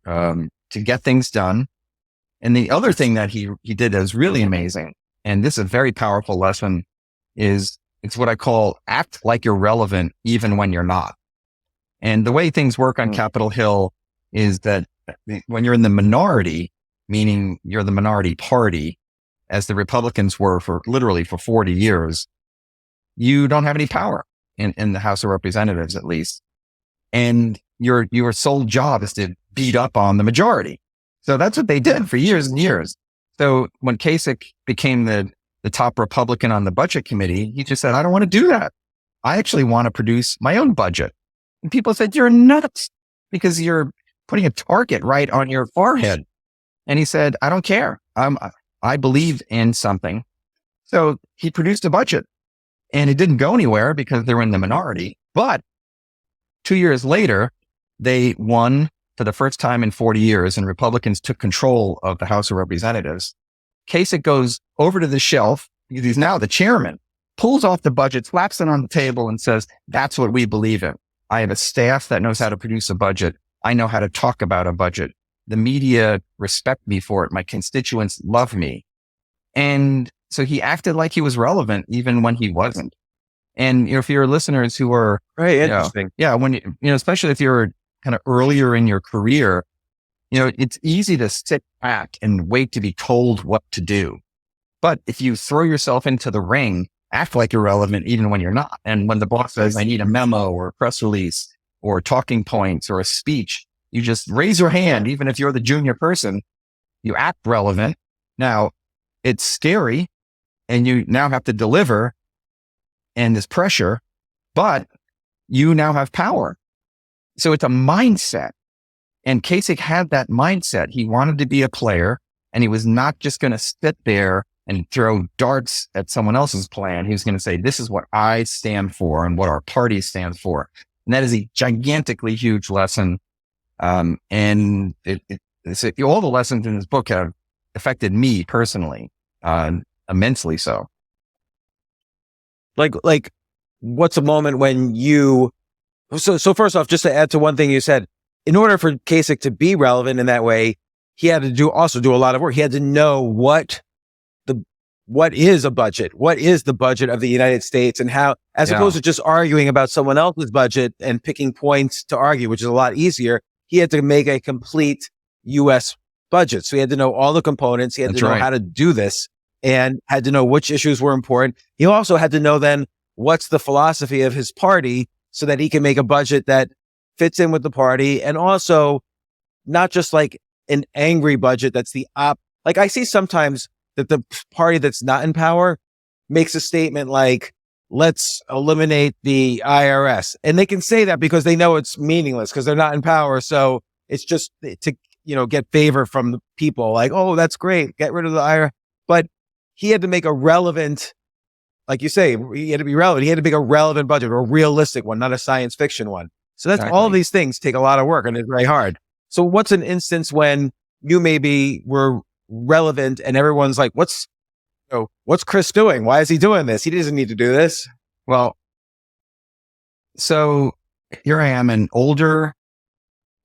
get things done. And the other thing that he did that was really amazing, and this is a very powerful lesson, is it's what I call act like you're relevant even when you're not. And the way things work on Capitol Hill is that when you're in the minority, meaning you're the minority party, as the Republicans were literally for 40 years, you don't have any power in the House of Representatives, at least. And your sole job is to beat up on the majority. So that's what they did for years and years. So when Kasich became the top Republican on the budget committee, he just said, I don't want to do that. I actually want to produce my own budget. And people said, you're nuts because you're putting a target right on your forehead. And he said, I don't care. I believe in something. So he produced a budget, and it didn't go anywhere because they were in the minority, but 2 years later, they won for the first time in 40 years, and Republicans took control of the House of Representatives. Kasich goes over to the shelf, because he's now the chairman, pulls off the budget, slaps it on the table and says, that's what we believe in. I have a staff that knows how to produce a budget. I know how to talk about a budget. The media respect me for it. My constituents love me. And so he acted like he was relevant even when he wasn't. And, for your listeners who are Right. Interesting. when especially if you're kind of earlier in your career, it's easy to sit back and wait to be told what to do. But if you throw yourself into the ring, act like you're relevant even when you're not. And when the boss says, I need a memo or a press release or talking points or a speech, you just raise your hand. Even if you're the junior person, you act relevant. Now, it's scary and you now have to deliver and there's pressure, but you now have power. So it's a mindset. And Kasich had that mindset. He wanted to be a player and he was not just going to sit there and throw darts at someone else's plan. He was going to say, this is what I stand for and what our party stands for. And that is a gigantically huge lesson. And all the lessons in this book have affected me personally, immensely so. Like what's a moment when so first off, just to add to one thing you said, in order for Kasich to be relevant in that way, he had to do a lot of work. He had to know what is a budget? What is the budget of the United States and how, as opposed to just arguing about someone else's budget and picking points to argue, which is a lot easier. He had to make a complete U.S. budget. So he had to know all the components. He had to know how to do this and had to know which issues were important. He also had to know then what's the philosophy of his party so that he can make a budget that fits in with the party. And also not just like an angry budget. That's like I see sometimes that the party that's not in power makes a statement like, let's eliminate the IRS. And they can say that because they know it's meaningless because they're not in power. So it's just to, get favor from the people like, oh, that's great. Get rid of the IRS. But he had to make a relevant, like you say, he had to be relevant. He had to make a relevant budget or a realistic one, not a science fiction one. So that's all of these things take a lot of work and it's very hard. So what's an instance when you maybe were relevant and everyone's like, what's Chris doing? Why is he doing this? He doesn't need to do this. Well, so here I am, an older,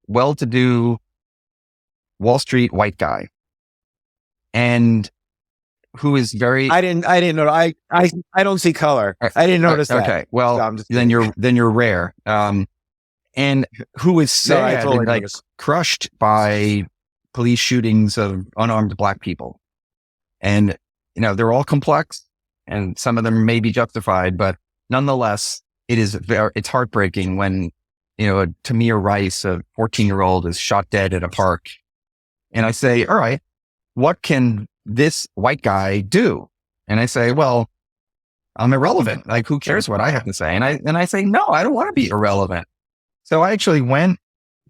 well-to-do Wall Street white guy, and who is very. I didn't know. I don't see color. I didn't notice that. Okay, well, so then you're rare. And who is sad and like crushed by police shootings of unarmed Black people. And, they're all complex and some of them may be justified, but nonetheless, it's heartbreaking when, Tamir Rice, a 14-year-old is shot dead at a park. And I say, all right, what can this white guy do? And I say, well, I'm irrelevant. Like, who cares what I have to say? And I say, no, I don't want to be irrelevant. So I actually went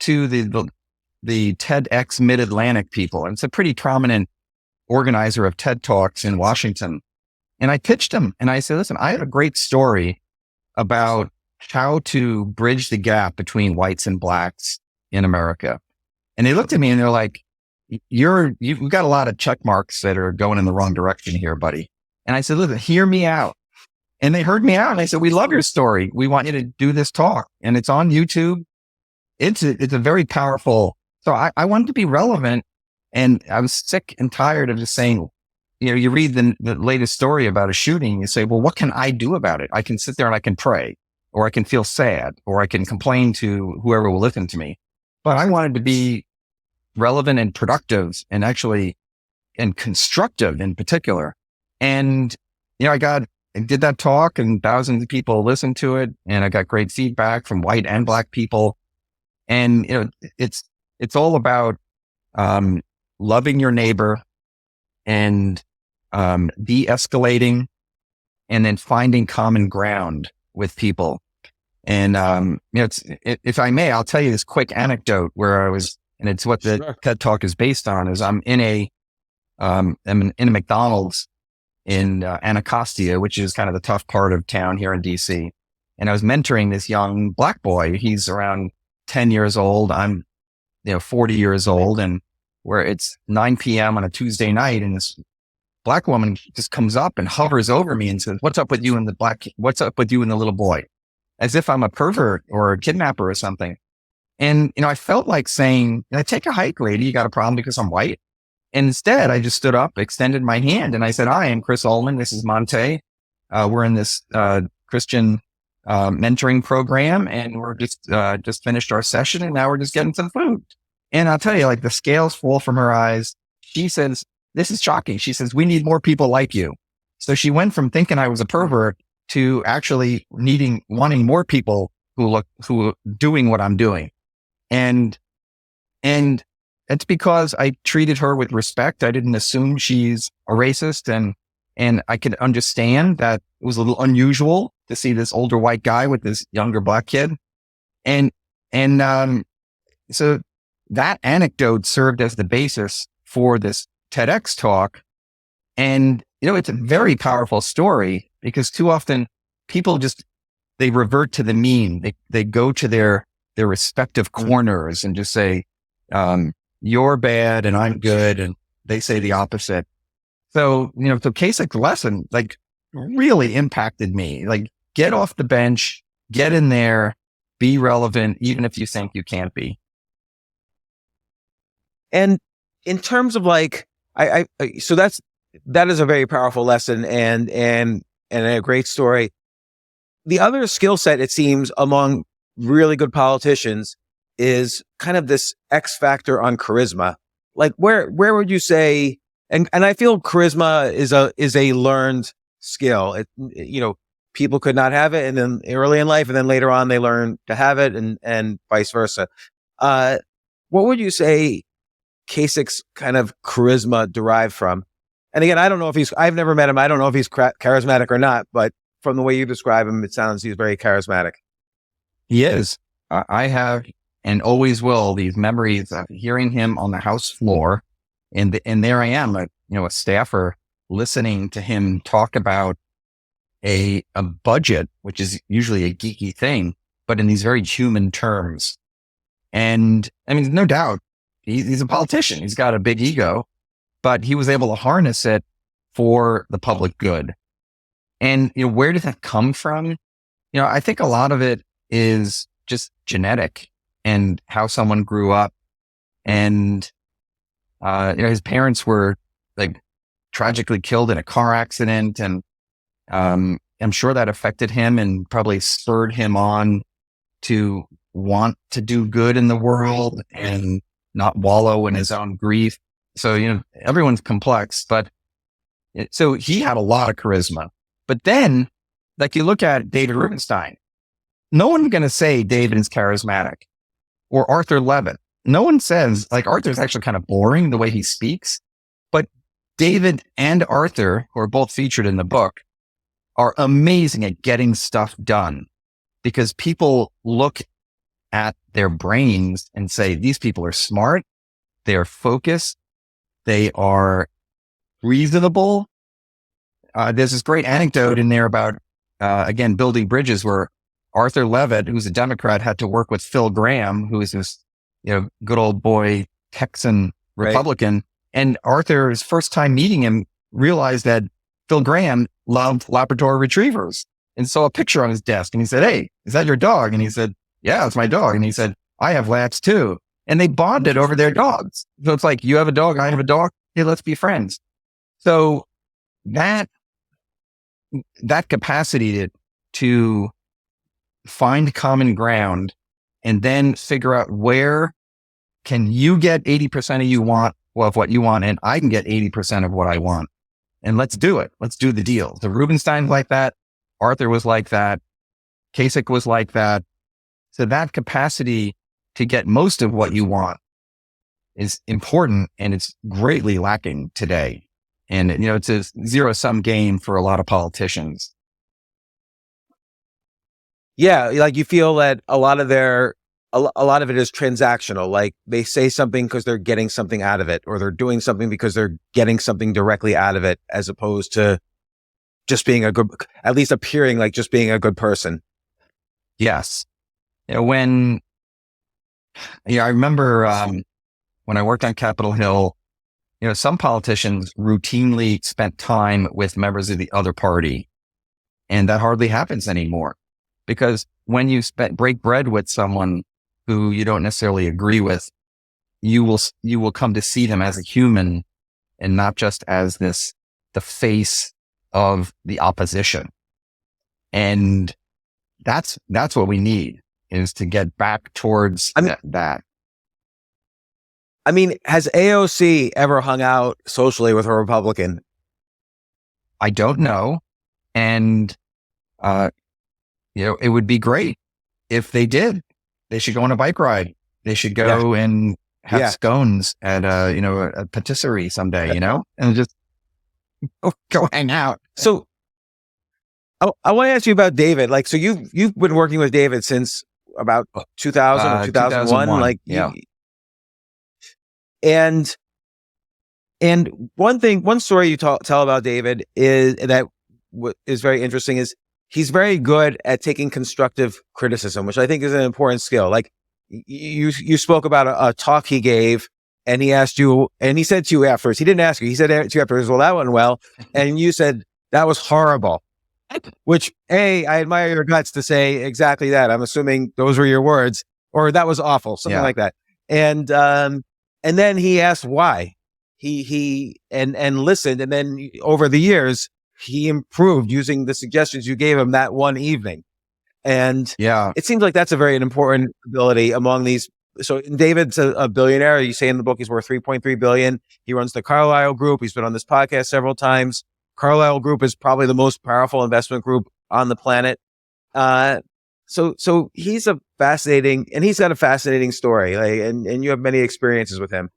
to the TEDx Mid-Atlantic people. And it's a pretty prominent organizer of TED Talks in Washington. And I pitched them and I said, listen, I have a great story about how to bridge the gap between whites and Blacks in America. And they looked at me and they're like, you've got a lot of check marks that are going in the wrong direction here, buddy. And I said, listen, hear me out. And they heard me out and I said, we love your story. We want you to do this talk. And it's on YouTube. It's a very powerful. So I wanted to be relevant. And I was sick and tired of just saying, you read the latest story about a shooting. You say, well, what can I do about it? I can sit there and I can pray, or I can feel sad, or I can complain to whoever will listen to me. But I wanted to be relevant and productive and constructive in particular. And, I did that talk and thousands of people listened to it. And I got great feedback from white and Black people. And, it's all about, loving your neighbor and, de-escalating and then finding common ground with people. And, if I may, I'll tell you this quick anecdote where I was, and it's what the TED Talk is based on, is I'm in a McDonald's in Anacostia, which is kind of the tough part of town here in DC. and I was mentoring this young black boy. He's around 10 years old. I'm, 40 years old, and where it's 9 p.m. on a Tuesday night, and this black woman just comes up and hovers over me and says, what's up with you and the little boy? As if I'm a pervert or a kidnapper or something. And, I felt like saying, take a hike, lady. You got a problem because I'm white? And instead, I just stood up, extended my hand, and I said, hi, I'm Chris Ullman. This is Monte. We're in this Christian mentoring program, and we're just finished our session, and now we're just getting some food. And I'll tell you, like, the scales fall from her eyes. She says, this is shocking. She says, we need more people like you. So she went from thinking I was a pervert to actually wanting more people who are doing what I'm doing. And it's because I treated her with respect. I didn't assume she's a racist, and I could understand that it was a little unusual to see this older white guy with this younger black kid. And so that anecdote served as the basis for this TEDx talk. And, it's a very powerful story because too often people they revert to the mean. They go to their respective corners and just say, you're bad and I'm good. And they say the opposite. So, the Kasich lesson, like, really impacted me. Like, get off the bench, get in there, be relevant, even if you think you can't be. And in terms of like, so that is a very powerful lesson and a great story. The other skill set, it seems, among really good politicians is kind of this X factor on charisma. Like, where would you say, and I feel charisma is a learned skill. People could not have it, and then early in life, and then later on they learn to have it, and vice versa. What would you say Kasich's kind of charisma derived from? And again, I don't know if I've never met him. I don't know if he's charismatic or not, but from the way you describe him, it sounds he's very charismatic. He is. I have and always will these memories of hearing him on the House floor. And there I am, a staffer listening to him talk about a budget, which is usually a geeky thing, but in these very human terms. And I mean, no doubt he's a politician. He's got a big ego, but he was able to harness it for the public good. And, where did that come from? I think a lot of it is just genetic and how someone grew up. And, his parents were like tragically killed in a car accident. And, I'm sure that affected him and probably spurred him on to want to do good in the world and not wallow in his own grief. So, everyone's complex, but so he had a lot of charisma. But then, like, you look at David Rubenstein, no one's going to say David is charismatic, or Arthur Levitt. No one says, like, Arthur's actually kind of boring the way he speaks, but David and Arthur, who are both featured in the book, are amazing at getting stuff done because people look at their brains and say, these people are smart, they're focused, they are reasonable. There's this great anecdote in there about, again, building bridges where Arthur Levitt, who's a Democrat, had to work with Phil Gramm, who is this, good old boy Texan Republican. Right. And Arthur's first time meeting him realized that Phil Gramm loved Labrador retrievers and saw a picture on his desk. And he said, hey, is that your dog? And he said, yeah, it's my dog. And he said, I have Labs too. And they bonded over their dogs. So it's like, you have a dog, I have a dog. Hey, let's be friends. So that capacity to find common ground and then figure out where can you get 80% of what you want, and I can get 80% of what I want. And let's do it. Let's do the deal. The Rubenstein's like that. Arthur was like that. Kasich was like that. So that capacity to get most of what you want is important, and it's greatly lacking today. And, it's a zero-sum game for a lot of politicians. Yeah. Like, you feel that a lot of it is transactional. Like, they say something because they're getting something out of it, or they're doing something because they're getting something directly out of it, as opposed to just being at least appearing like just being a good person. Yes. You know, I remember when I worked on Capitol Hill, some politicians routinely spent time with members of the other party, and that hardly happens anymore, because when you break bread with someone who you don't necessarily agree with, you will come to see them as a human and not just as the face of the opposition. And that's what we need, is to get back towards that. I mean, has AOC ever hung out socially with a Republican? I don't know. And, it would be great if they did. They should go on a bike ride. They should go and have scones at a patisserie someday, and just go hang out. So I want to ask you about David. Like, so you've been working with David since about 2000 or 2001. Like, yeah. And one story you tell about David is very interesting is he's very good at taking constructive criticism, which I think is an important skill. Like, you spoke about a talk he gave, and he asked you, and he said to you afterwards, he didn't ask you, he said to you afterwards, well, that went well. And you said, that was horrible, which I admire your guts to say exactly that. I'm assuming those were your words, or that was awful, something like that. And then he asked why. He listened, and then over the years, he improved using the suggestions you gave him that one evening. And it seems like that's a very important ability among these. So David's a billionaire. You say in the book he's worth $3.3 billion. He runs the Carlyle Group. He's been on this podcast several times. Carlyle Group is probably the most powerful investment group on the planet. So he's he's got a fascinating story. Like, and you have many experiences with him.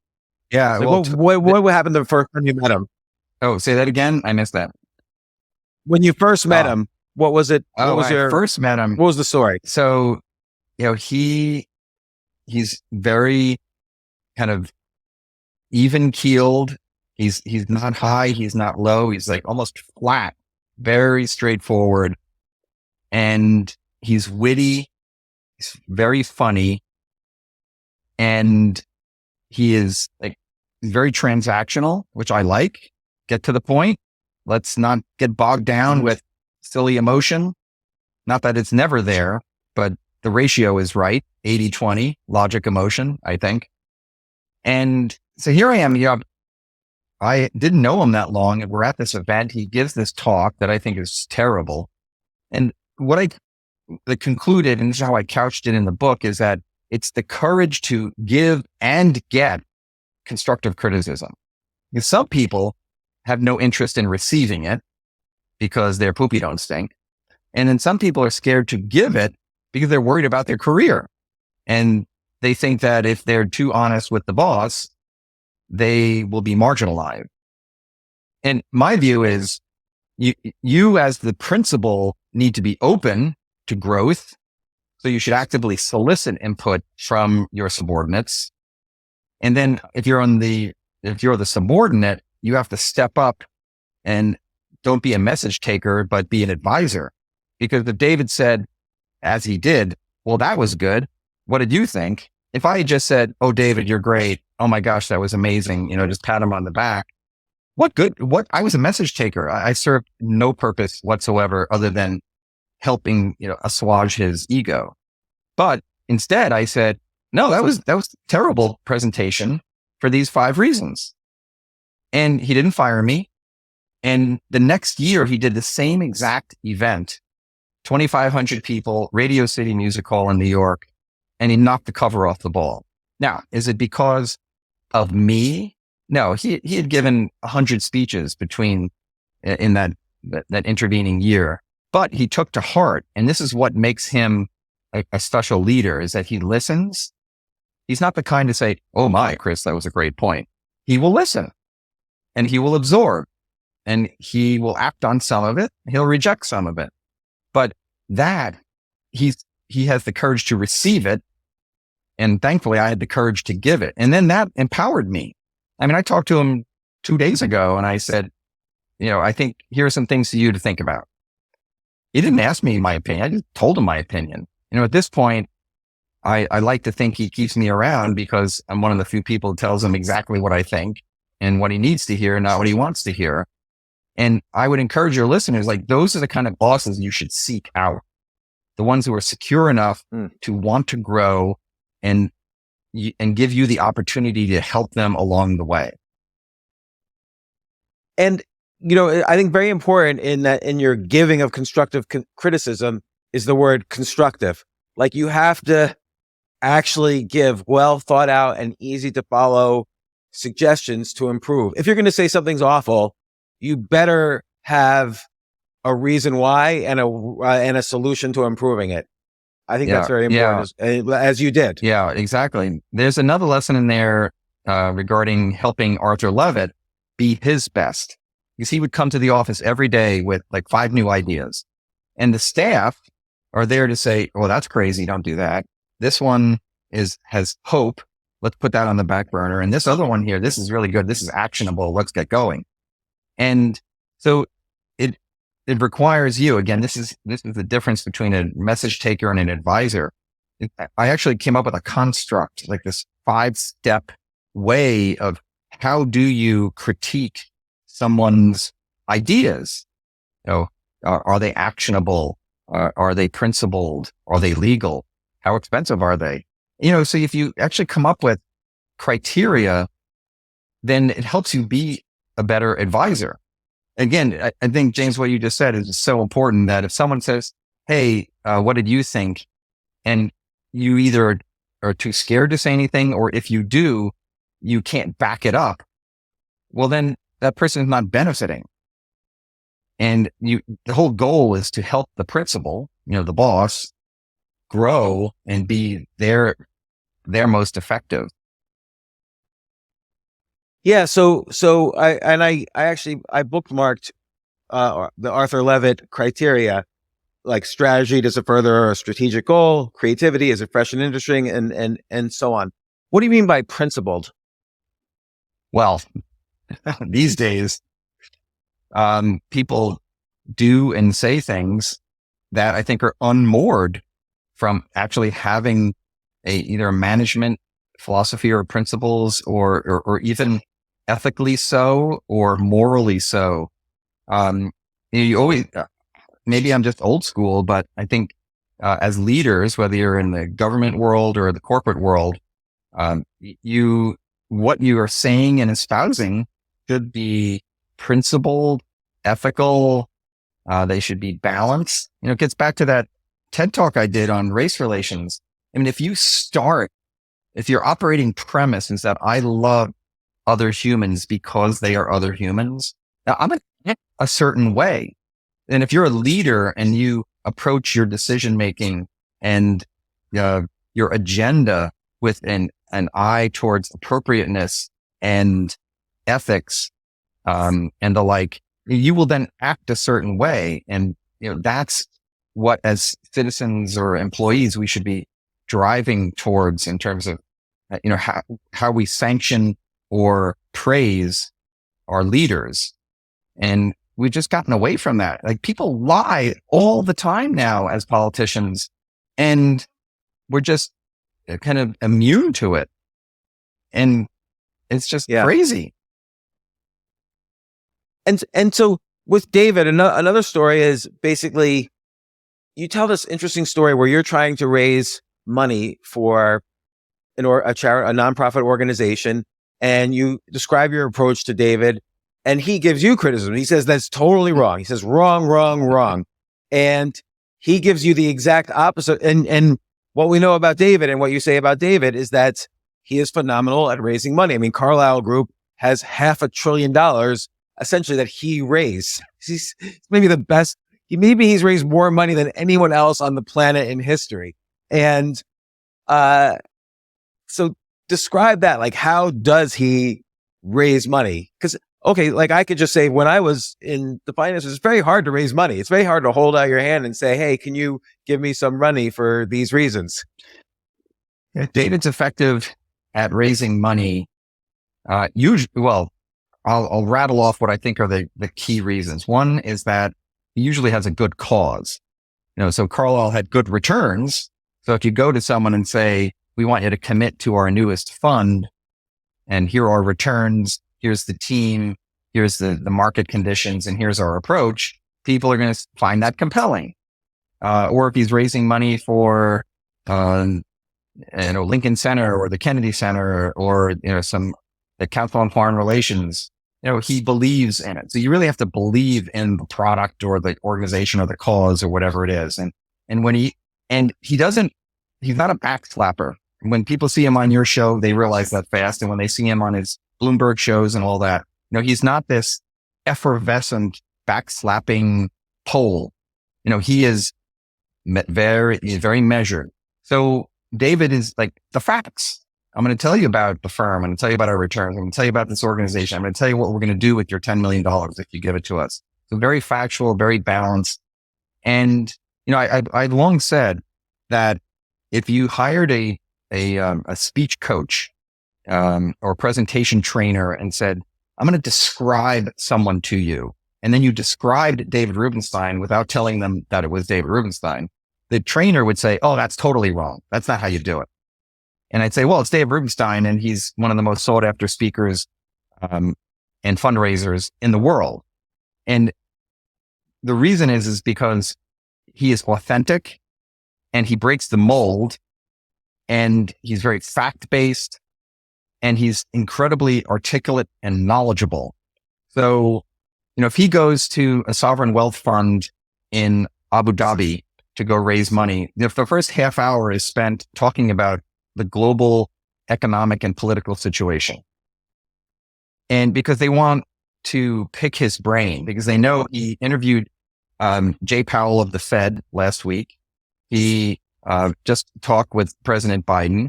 Yeah. Like, what happened the first time you met him? Oh, say that again. I missed that. When you first met him, what was it? First met him. What was the story? So, he's very kind of even keeled. He's not high. He's not low. He's like almost flat, very straightforward. And he's witty. He's very funny. And he is like very transactional, which I like. Get to the point. Let's not get bogged down with silly emotion. Not that it's never there, but the ratio is right. 80-20 logic emotion, I think. And so here I am. I didn't know him that long, and we're at this event. He gives this talk that I think is terrible. And what I concluded, and this is how I couched it in the book, is that it's the courage to give and get constructive criticism. Because some people have no interest in receiving it because their poopy don't stink. And then some people are scared to give it because they're worried about their career. And they think that if they're too honest with the boss, they will be marginalized. And my view is you as the principal need to be open to growth. So you should actively solicit input from your subordinates. And then if you're the subordinate, you have to step up and don't be a message taker, but be an advisor. Because if David said, as he did, well, that was good. What did you think? If I had just said, oh, David, you're great. Oh my gosh, that was amazing. Just pat him on the back. What good? I was a message taker. I served no purpose whatsoever other than helping, assuage his ego. But instead I said, no, that was a terrible presentation for these 5 reasons. And he didn't fire me. And the next year he did the same exact event, 2,500 people, Radio City Music Hall in New York, and he knocked the cover off the ball. Now, is it because of me? No, he had given 100 speeches in that intervening year, but he took to heart. And this is what makes him a special leader, is that he listens. He's not the kind to say, oh my, Chris, that was a great point. He will listen and he will absorb and he will act on some of it. He'll reject some of it, but he has the courage to receive it. And thankfully I had the courage to give it. And then that empowered me. I mean, I talked to him 2 days ago and I said, I think here are some things for you to think about. He didn't ask me my opinion. I just told him my opinion. at this point, I like to think he keeps me around because I'm one of the few people who tells him exactly what I think and what he needs to hear, not what he wants to hear. And I would encourage your listeners, like, those are the kind of bosses you should seek out. The ones who are secure enough to want to grow and give you the opportunity to help them along the way. And, I think very important in that, in your giving of constructive criticism, is the word constructive. Like, you have to actually give well thought out and easy to follow suggestions to improve. If you're going to say something's awful, you better have a reason why and a solution to improving it. I think that's very important, as you did. Yeah, exactly. There's another lesson in there regarding helping Arthur Levitt be his best, because he would come to the office every day with like 5 new ideas, and the staff are there to say, "Oh, that's crazy. Don't do that. This one has hope. Let's put that on the back burner. And this other one here, this is really good. This is actionable. Let's get going." And so it requires you, again, this is the difference between a message taker and an advisor. I actually came up with a construct, like this 5-step way of how do you critique someone's ideas? Are they actionable? Are they principled? Are they legal? How expensive are they? So if you actually come up with criteria, then it helps you be a better advisor. Again, I think, James, what you just said is so important, that if someone says, "Hey, what did you think?" and you either are too scared to say anything, or if you do, you can't back it up, well, then that person is not benefiting. And the whole goal is to help the principal, the boss, grow and be their most effective. Yeah. So I bookmarked the Arthur Levitt criteria, like strategy, does it further a strategic goal? Creativity, is it fresh and interesting? And so on. What do you mean by principled? Well, these days, people do and say things that I think are unmoored from actually having either a management philosophy or principles, or even ethically so or morally so. You always, maybe I'm just old school, but I think as leaders, whether you're in the government world or the corporate world, what you are saying and espousing should be principled, ethical. They should be balanced. It gets back to that TED talk I did on race relations. I mean, if your operating premise is that I love other humans because they are other humans, now I'm a certain way. And if you're a leader and you approach your decision-making and your agenda with an eye towards appropriateness and ethics, and the like, you will then act a certain way. And, that's what, as citizens or employees, we should be driving towards in terms of, how we sanction or praise our leaders. And we've just gotten away from that. Like, people lie all the time now as politicians, and we're just kind of immune to it. And it's just crazy. And so with David, another story is basically, you tell this interesting story where you're trying to raise money for a nonprofit organization, and you describe your approach to David, and he gives you criticism. He says that's totally wrong. He says wrong. And he gives you the exact opposite. And what we know about David and what you say about David is that he is phenomenal at raising money. I mean, Carlyle Group has $500 billion essentially that he raised. He's maybe the best. Maybe he's raised more money than anyone else on the planet in history. And so describe that. Like, how does he raise money? Because, okay, like, I could just say, when I was in the finances, it's very hard to raise money. It's very hard to hold out your hand and say, "Hey, can you give me some money for these reasons?" Yeah, David's effective at raising money. I'll rattle off what I think are the key reasons. One is that he usually has a good cause. So Carlyle had good returns, So if you go to someone and say, we want you to commit to our newest fund, and here are returns, here's the team, here's the market conditions, and here's our approach, people are going to find that compelling. Or if he's raising money for, Lincoln Center or the Kennedy Center or, the Council on Foreign Relations, he believes in it. So you really have to believe in the product or the organization or the cause or whatever it is. And when he's not a backslapper. When people see him on your show, they realize that fast. And when they see him on his Bloomberg shows and all that, he's not this effervescent backslapping pole. He is very measured. So David is like the facts. I'm going to tell you about the firm. I'm going to tell you about our returns. I'm going to tell you about this organization. I'm going to tell you what we're going to do with your $10 million if you give it to us. So very factual, very balanced. And, I long said that if you hired a speech coach, or presentation trainer and said, I'm going to describe someone to you. And then you described David Rubenstein without telling them that it was David Rubenstein. The trainer would say, oh, that's totally wrong. That's not how you do it. And I'd say, well, it's David Rubenstein, and he's one of the most sought after speakers and fundraisers in the world. And the reason is because he is authentic and he breaks the mold, and he's very fact-based, and he's incredibly articulate and knowledgeable. So, if he goes to a sovereign wealth fund in Abu Dhabi to go raise money, if the first half hour is spent talking about the global economic and political situation, and because they want to pick his brain, because they know he interviewed Jay Powell of the Fed last week. He just talked with President Biden.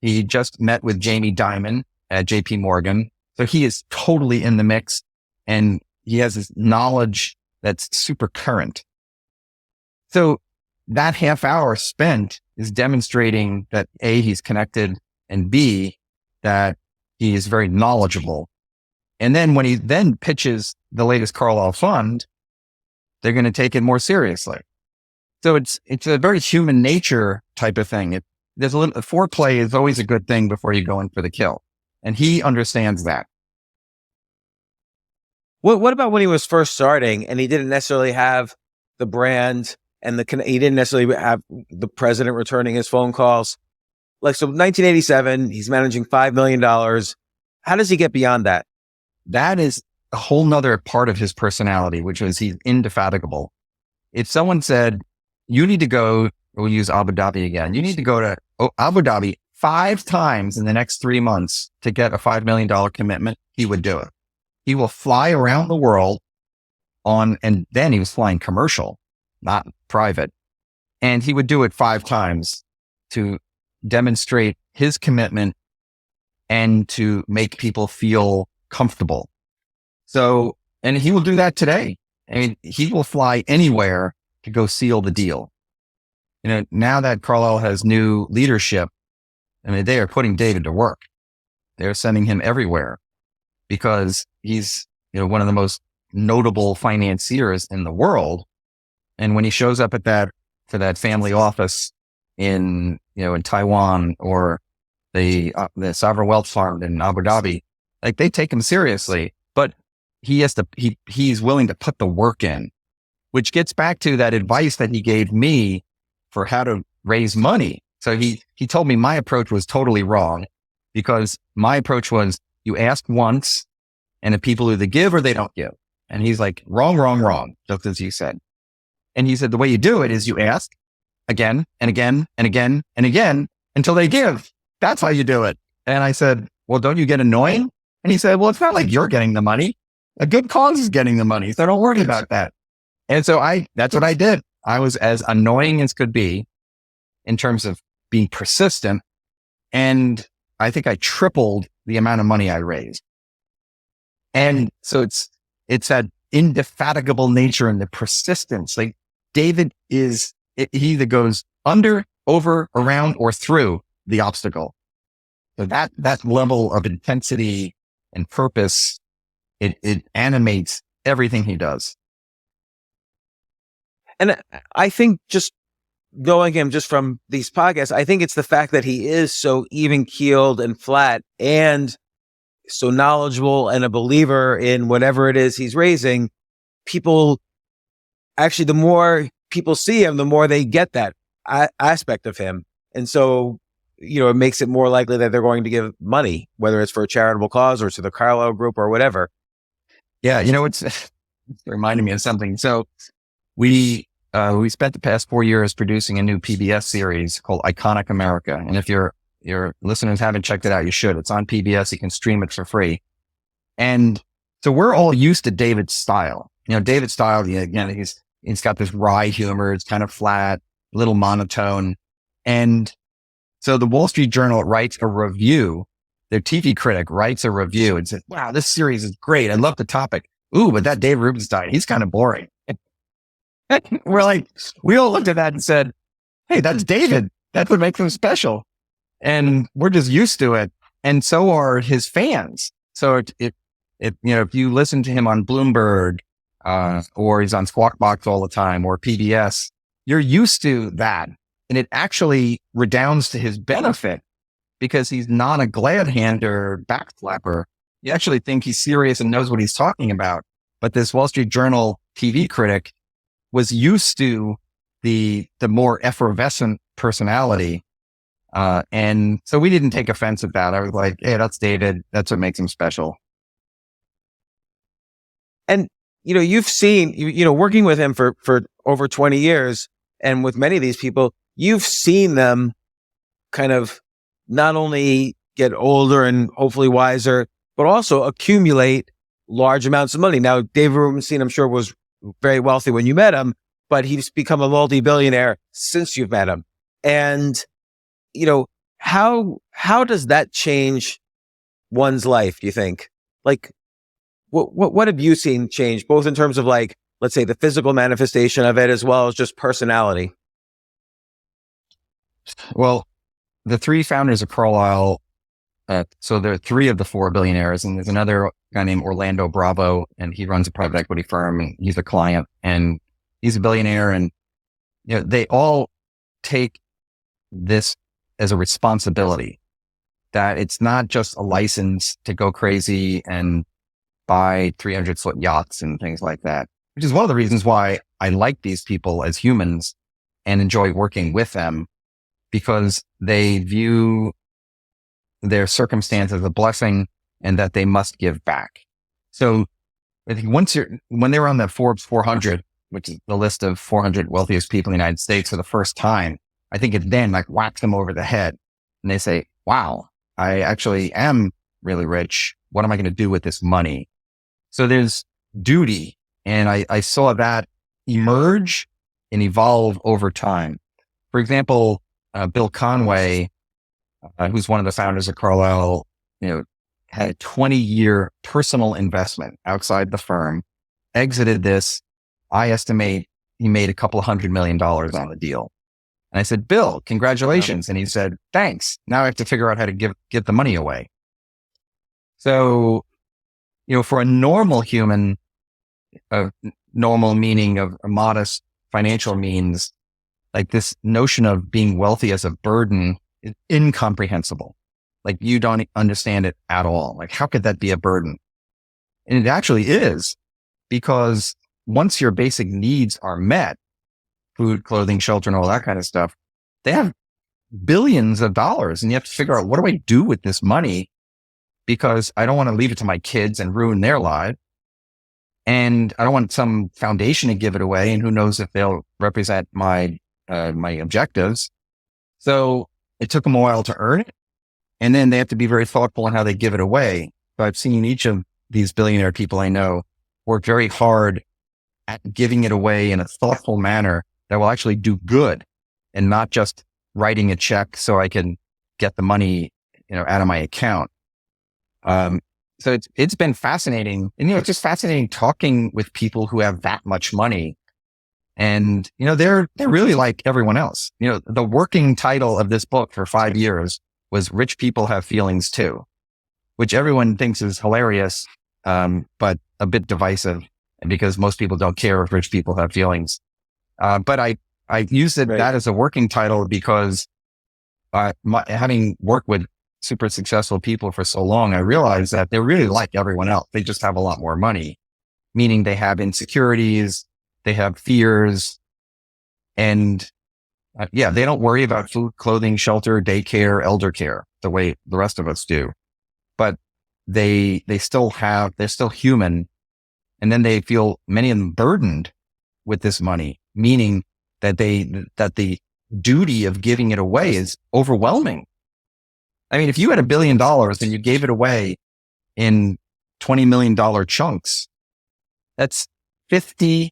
He just met with Jamie Dimon at JP Morgan. So he is totally in the mix, and he has this knowledge that's super current. So that half hour spent is demonstrating that A, he's connected, and B, that he is very knowledgeable. And then when he then pitches the latest Carlyle fund, they're going to take it more seriously. So it's a very human nature type of thing. There's foreplay is always a good thing before you go in for the kill. And he understands that. What about when he was first starting and he didn't necessarily have the brand and he didn't necessarily have the president returning his phone calls? Like, so 1987, he's managing $5 million. How does he get beyond that? That is a whole nother part of his personality, which is he's indefatigable. If someone said, you need to go, we'll use Abu Dhabi again. You need to go to Abu Dhabi 5 times in the next 3 months to get a $5 million commitment, he would do it. He will fly around the world and then he was flying commercial, not private. And he would do it 5 times to demonstrate his commitment and to make people feel comfortable. So, and he will do that today. I mean, he will fly anywhere to go seal the deal. Now that Carlyle has new leadership, I mean, they are putting David to work. They're sending him everywhere because he's, one of the most notable financiers in the world. And when he shows up to that family office in Taiwan or the sovereign wealth fund in Abu Dhabi, like they take him seriously, but he's willing to put the work in, which gets back to that advice that he gave me for how to raise money. So he told me my approach was totally wrong, because my approach was you ask once and the people either give or they don't give. And he's like, wrong, just as you said. And he said, the way you do it is you ask again and again and again and again until they give. That's how you do it. And I said, well, don't you get annoying? And he said, well, it's not like you're getting the money. A good cause is getting the money. So don't worry about that. And so that's what I did. I was as annoying as could be in terms of being persistent. And I think I tripled the amount of money I raised. And so it's that indefatigable nature and the persistence. Like David he either goes under, over, around, or through the obstacle. So that level of intensity and purpose, it animates everything he does. And I think just knowing him just from these podcasts, I think it's the fact that he is so even keeled and flat and so knowledgeable and a believer in whatever it is he's raising. People actually, the more people see him, the more they get that aspect of him. And so, it makes it more likely that they're going to give money, whether it's for a charitable cause or to the Carlo Group or whatever. Yeah. It's reminding me of something. So we spent the past 4 years producing a new PBS series called Iconic America. And if your listeners haven't checked it out, you should. It's on PBS. You can stream it for free. And so we're all used to David's style. David's style, again, he's got this wry humor. It's kind of flat, a little monotone. And so the Wall Street Journal writes a review. Their TV critic writes a review and says, wow, this series is great. I love the topic. Ooh, but that David Rubenstein, he's kind of boring. We all looked at that and said, hey, that's David. That's what makes him special. And we're just used to it. And so are his fans. So if you listen to him on Bloomberg, or he's on Squawk Box all the time, or PBS, you're used to that. And it actually redounds to his benefit because he's not a glad-hander backflapper. You actually think he's serious and knows what he's talking about. But this Wall Street Journal TV critic was used to the more effervescent personality. And so we didn't take offense at that. I was like, hey, that's David. That's what makes him special. And, you've seen, working with him for over 20 years and with many of these people, you've seen them kind of not only get older and hopefully wiser, but also accumulate large amounts of money. Now, David Rubenstein, I'm sure, was very wealthy when you met him, but he's become a multi-billionaire since you've met him. And, how does that change one's life, do you think? Like, what have you seen change, both in terms of, like, let's say the physical manifestation of it, as well as just personality? Well, the three founders of Carlyle, so there are three of the four billionaires, and there's another guy named Orlando Bravo, and he runs a private equity firm, and he's a client, and he's a billionaire. And, they all take this as a responsibility, that it's not just a license to go crazy and buy 300-foot yachts and things like that, which is one of the reasons why I like these people as humans and enjoy working with them, because they view their circumstance as a blessing and that they must give back. So I think when they were on the Forbes 400, which is the list of 400 wealthiest people in the United States for the first time, I think it then whacks them over the head and they say, wow, I actually am really rich. What am I going to do with this money? So there's duty. And I saw that emerge and evolve over time. For example, Bill Conway, who's one of the founders of Carlyle, had a 20-year personal investment outside the firm, exited this. I estimate he made a couple $100 million on the deal. And I said, Bill, congratulations. And he said, thanks. Now I have to figure out how to give the money away. So, for a normal human, normal meaning of a modest financial means, like this notion of being wealthy as a burden is incomprehensible. Like you don't understand it at all. Like how could that be a burden? And it actually is, because once your basic needs are met, food, clothing, shelter, and all that kind of stuff, they have billions of dollars, and you have to figure out, what do I do with this money? Because I don't want to leave it to my kids and ruin their lives. And I don't want some foundation to give it away. And who knows if they'll represent my objectives. So it took them a while to earn it. And then they have to be very thoughtful in how they give it away. So I've seen each of these billionaire people I know work very hard at giving it away in a thoughtful manner that will actually do good, and not just writing a check so I can get the money, out of my account. So it's been fascinating. And, it's just fascinating talking with people who have that much money. And, they're really like everyone else. The working title of this book for 5 years was Rich People Have Feelings Too, which everyone thinks is hilarious, but a bit divisive, because most people don't care if rich people have feelings. But I used Right. that as a working title because having worked with super successful people for so long, I realized that they're really like everyone else. They just have a lot more money, meaning they have insecurities, they have fears, and they don't worry about food, clothing, shelter, daycare, elder care the way the rest of us do. But they're still human. And then they feel, many of them, burdened with this money, meaning that the duty of giving it away is overwhelming. I mean, if you had $1 billion and you gave it away in $20 million chunks, that's 50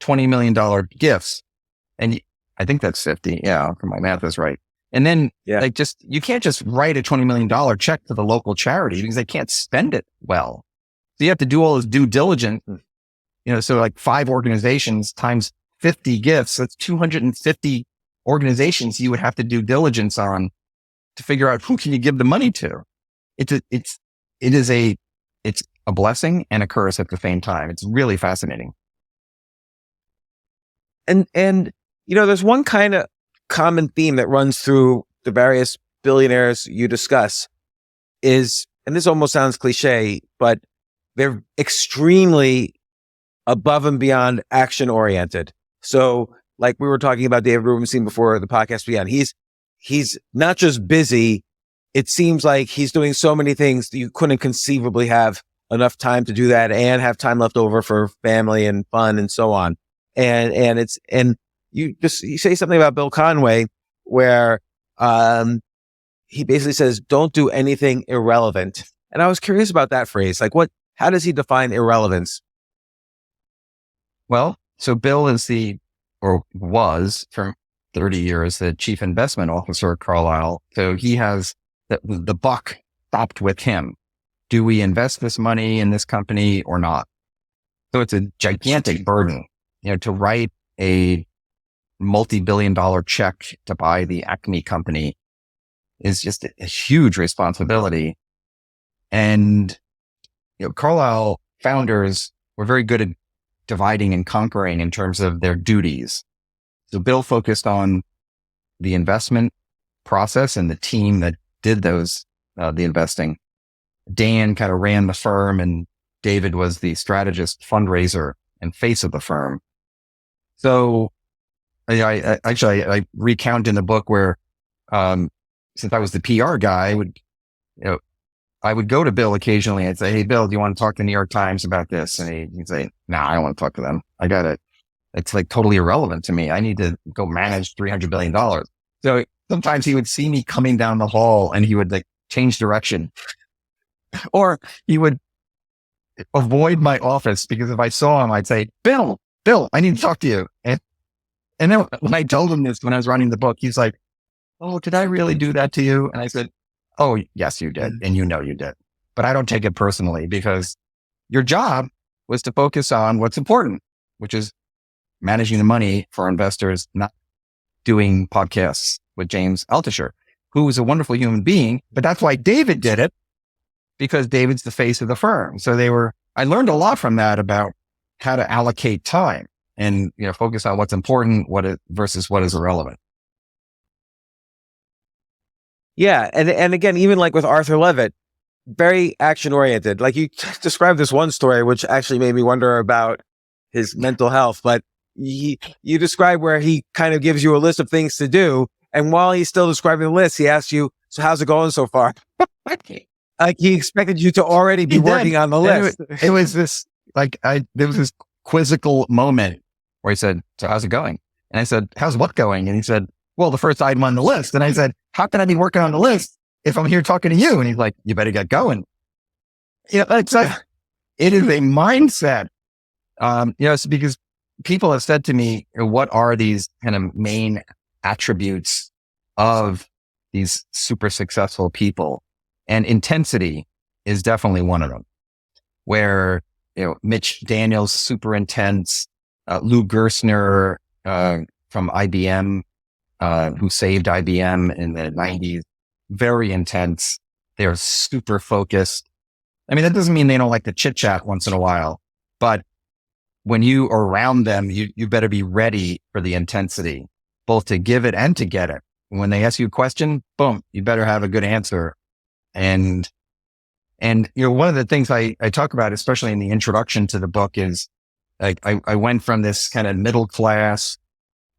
$20 million gifts. And I think that's 50. Yeah. If my math is right. And then you can't just write a $20 million check to the local charity because they can't spend it well. So you have to do all this due diligence, so like 5 organizations times 50 gifts. That's 250 organizations you would have to do diligence on to figure out who can you give the money to. It's a blessing and a curse at the same time. It's really fascinating. And there's one kind of common theme that runs through the various billionaires you discuss is, and this almost sounds cliche, but they're extremely above and beyond action oriented. So like we were talking about David Rubenstein before the podcast began, he's not just busy. It seems like he's doing so many things that you couldn't conceivably have enough time to do that and have time left over for family and fun and so on. And you say something about Bill Conway where, he basically says, don't do anything irrelevant. And I was curious about that phrase. Like how does he define irrelevance? Well, so Bill was for 30 years the chief investment officer at Carlyle. So he has the buck stopped with him. Do we invest this money in this company or not? So it's a gigantic burden, to write a multi-billion-dollar check to buy the Acme company is just a huge responsibility. And, Carlyle founders were very good at dividing and conquering in terms of their duties. So Bill focused on the investment process and the team that did the investing. Dan kind of ran the firm, and David was the strategist, fundraiser, and face of the firm. So I recount in the book where, since I was the PR guy, I would go to Bill occasionally. I'd say, "Hey, Bill, do you want to talk to the New York Times about this?" And he'd say, "Nah, I don't want to talk to them. It's like totally irrelevant to me. I need to go manage $300 billion. So sometimes he would see me coming down the hall and he would like change direction, or he would avoid my office because if I saw him, I'd say, Bill, I need to talk to you. And then when I told him this, when I was writing the book, he's like, "Oh, did I really do that to you?" And I said, "Oh, yes, you did. And you did. But I don't take it personally because your job was to focus on what's important, which is managing the money for investors, not doing podcasts with James Altucher, who was a wonderful human being. But that's why David did it, because David's the face of the firm." So I learned a lot from that about how to allocate time and, focus on what's important, versus what is irrelevant. Yeah. And again, even like with Arthur Levitt, very action oriented. Like you described this one story, which actually made me wonder about his mental health, but you describe where he kind of gives you a list of things to do. And while he's still describing the list, he asks you, "So how's it going so far?" Like he expected you to already be working on the list. It was this, there was this quizzical moment where he said, "So how's it going?" And I said, "How's what going?" And he said, "Well, the first item on the list." And I said, "How can I be working on the list if I'm here talking to you?" And he's like, "You better get going." It's like, it is a mindset. It's because people have said to me, what are these kind of main attributes of these super successful people? And intensity is definitely one of them, where, Mitch Daniels, super intense, Lou Gerstner, from IBM, who saved IBM in the 90s, very intense. They're super focused. I mean, that doesn't mean they don't like to chit chat once in a while, but when you are around them, you better be ready for the intensity, both to give it and to get it. When they ask you a question, boom, you better have a good answer. And one of the things I talk about, especially in the introduction to the book, is like, I went from this kind of middle class,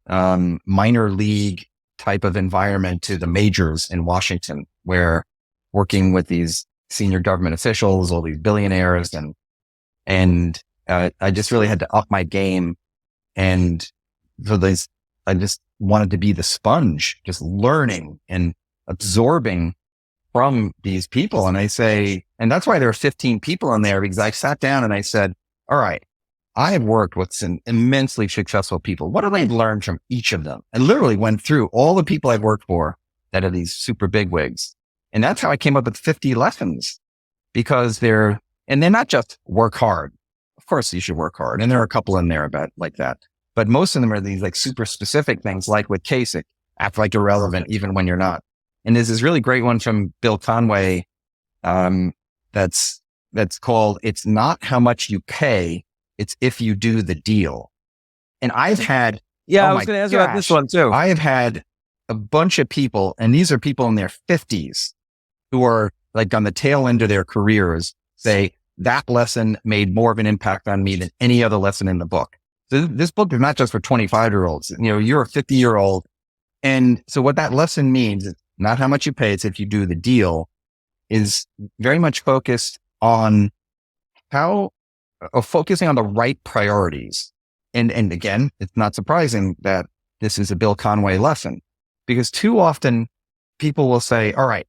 minor league type of environment to the majors in Washington, where working with these senior government officials, all these billionaires, and I just really had to up my game. And so I just wanted to be the sponge, just learning and absorbing from these people. And and that's why there are 15 people in there, because I sat down and I said, all right, I have worked with some immensely successful people. What have I learned from each of them? I literally went through all the people I've worked for that are these super bigwigs. And that's how I came up with 50 lessons, because they're not just work hard. Of course you should work hard. And there are a couple in there about like that, but most of them are these like super specific things, like with Kasich, act like you're relevant even when you're not. And there's this really great one from Bill Conway, that's called, "It's not how much you pay, it's if you do the deal." And I've had, I was going to ask you about this one too. I have had a bunch of people, and these are people in their 50s who are like on the tail end of their careers, say, that lesson made more of an impact on me than any other lesson in the book. So this book is not just for 25-year-olds. You're a 50-year-old. And so what that lesson means is not how much you pay, it's if you do the deal, is very much focused on focusing on the right priorities. And again, it's not surprising that this is a Bill Conway lesson, because too often people will say, all right,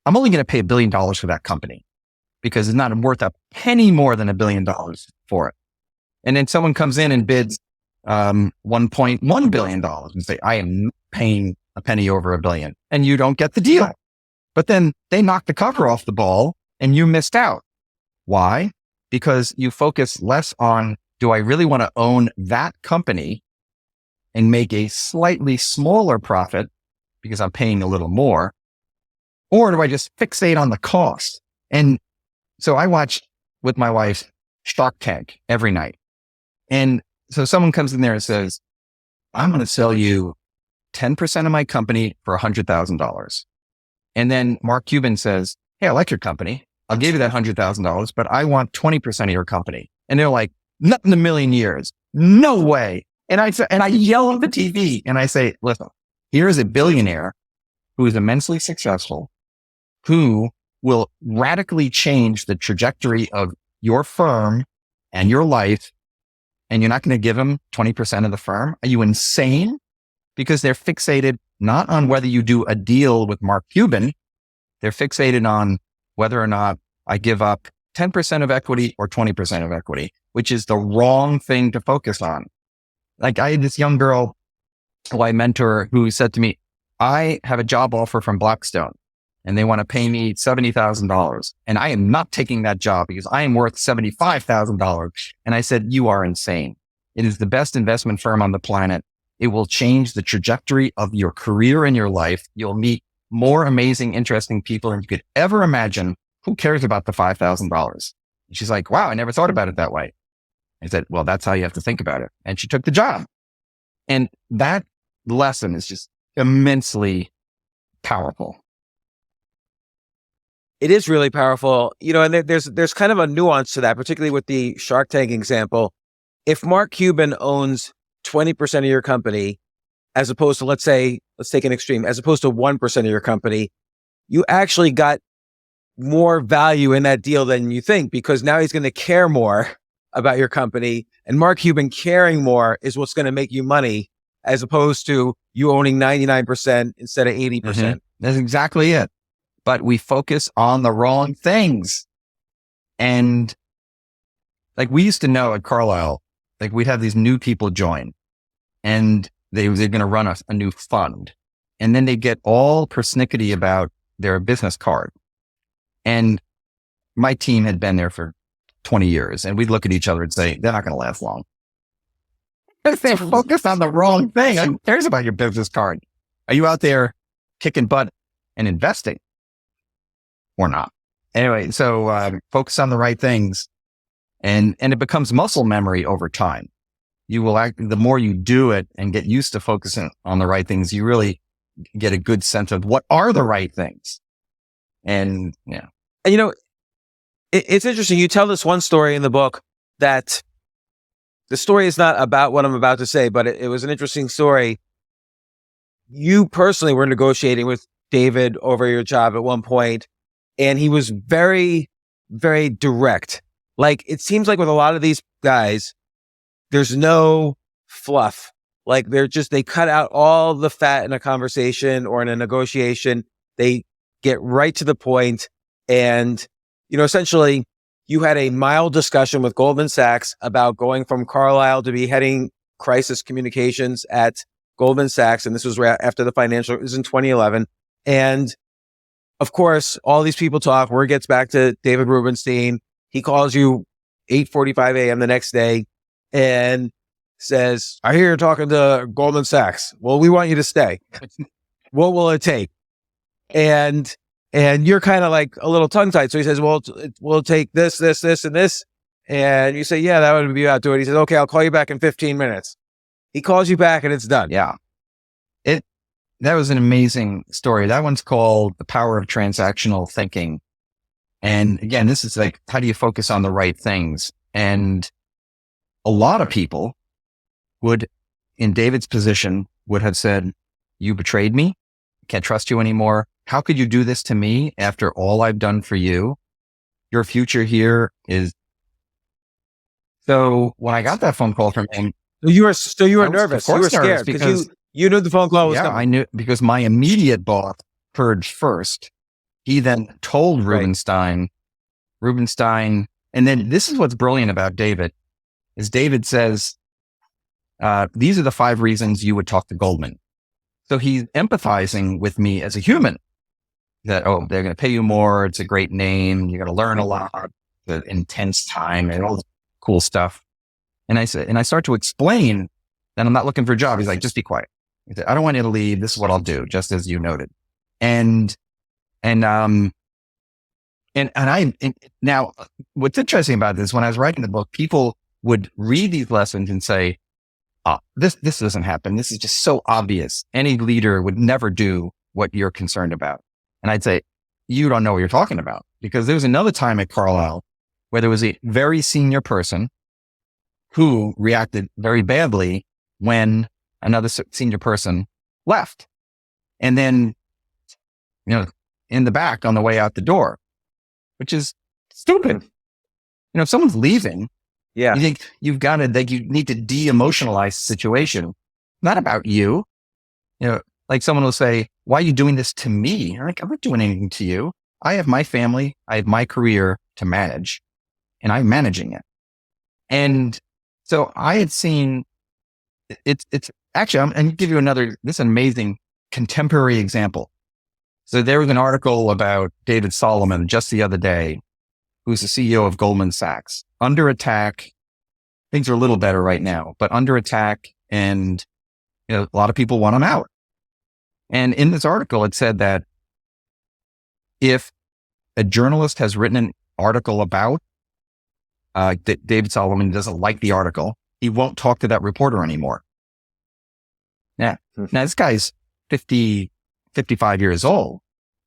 I'm only going to pay $1 billion for that company because it's not worth a penny more than $1 billion for it. And then someone comes in and bids $1.1 billion and say, I am not paying a penny over $1 billion, and you don't get the deal. But then they knock the cover off the ball and you missed out. Why? Because you focus less on, do I really want to own that company and make a slightly smaller profit because I'm paying a little more? Or do I just fixate on the cost? And so I watch with my wife Shark Tank every night. And so someone comes in there and says, I'm going to sell you 10% of my company for $100,000. And then Mark Cuban says, hey, I like your company. I'll give you that $100,000, but I want 20% of your company. And they're like, not in a million years. No way. And I yell at the TV and I say, listen, here is a billionaire who is immensely successful, who will radically change the trajectory of your firm and your life. And you're not going to give him 20% of the firm. Are you insane? Because they're fixated not on whether you do a deal with Mark Cuban. They're fixated on whether or not I give up 10% of equity or 20% of equity, which is the wrong thing to focus on. Like, I had this young girl who I mentor who said to me, I have a job offer from Blackstone and they want to pay me $70,000. And I am not taking that job because I am worth $75,000. And I said, you are insane. It is the best investment firm on the planet. It will change the trajectory of your career and your life. You'll meet more amazing, interesting people than you could ever imagine. Who cares about the $5,000? She's like, wow, I never thought about it that way. I said, well, that's how you have to think about it. And she took the job. And that lesson is just immensely powerful. It is really powerful. And there's kind of a nuance to that, particularly with the Shark Tank example. If Mark Cuban owns 20% of your company, as opposed to, let's take an extreme, as opposed to 1% of your company, you actually got more value in that deal than you think, because now he's going to care more about your company, and Mark Cuban caring more is what's going to make you money, as opposed to you owning 99% instead of 80%. Mm-hmm. That's exactly it. But we focus on the wrong things. And like, we used to know at Carlyle, like, we'd have these new people join and they're going to run a new fund. And then they get all persnickety about their business card. And my team had been there for 20 years and we'd look at each other and say, they're not going to last long. They're focused on the wrong thing. Who cares about your business card? Are you out there kicking butt and investing or not? Anyway, so focus on the right things. and it becomes muscle memory over time. You will the more you do it and get used to focusing on the right things, you really get a good sense of what are the right things. And yeah. And it's interesting. You tell this one story in the book that the story is not about what I'm about to say, but it was an interesting story. You personally were negotiating with David over your job at one point, and he was very, very direct. Like, it seems like with a lot of these guys, there's no fluff. Like, they cut out all the fat in a conversation or in a negotiation. They get right to the point. And, essentially, you had a mild discussion with Goldman Sachs about going from Carlyle to be heading crisis communications at Goldman Sachs. And this was right after the financial, it was in 2011. And of course, all these people talk. Word gets back to David Rubenstein. He calls you 8:45 a.m. the next day and says, I hear you're talking to Goldman Sachs. Well, we want you to stay. What will it take? And you're kind of like a little tongue tied. So he says, well, we'll take this, and this. And you say, yeah, that would be about to it. He says, okay, I'll call you back in 15 minutes. He calls you back and it's done. Yeah. That was an amazing story. That one's called The Power of Transactional Thinking. And again, this is like, how do you focus on the right things? And a lot of people would, in David's position, would have said, you betrayed me. Can't trust you anymore. How could you do this to me after all I've done for you? Your future here is. So when I got that phone call from him, you were nervous. You were scared because you knew the phone call was coming. I knew, because my immediate boss heard first. He then told Rubenstein, and then this is what's brilliant about David, is David says, these are the 5 reasons you would talk to Goldman. So he's empathizing with me as a human, that, they're going to pay you more. It's a great name. You're going to learn a lot, the intense time and all the cool stuff. And I start to explain that I'm not looking for a job. He's like, just be quiet. He said, I don't want you to leave. This is what I'll do, just as you noted. And now what's interesting about this, when I was writing the book, people would read these lessons and say, this doesn't happen. This is just so obvious. Any leader would never do what you're concerned about. And I'd say, you don't know what you're talking about, because there was another time at Carlyle where there was a very senior person who reacted very badly when another senior person left. And then, in the back on the way out the door, which is stupid. If someone's leaving, you think you need to de-emotionalize the situation. Not about you. Like someone will say, why are you doing this to me? I'm like, I'm not doing anything to you. I have my family. I have my career to manage, and I'm managing it. And so I had seen it's actually, I'm going to give you this amazing contemporary example. So there was an article about David Solomon just the other day, who's the CEO of Goldman Sachs, under attack. Things are a little better right now, but under attack, and a lot of people want him out. And in this article, it said that if a journalist has written an article about that David Solomon doesn't like the article, he won't talk to that reporter anymore. Now this guy's 55 years old,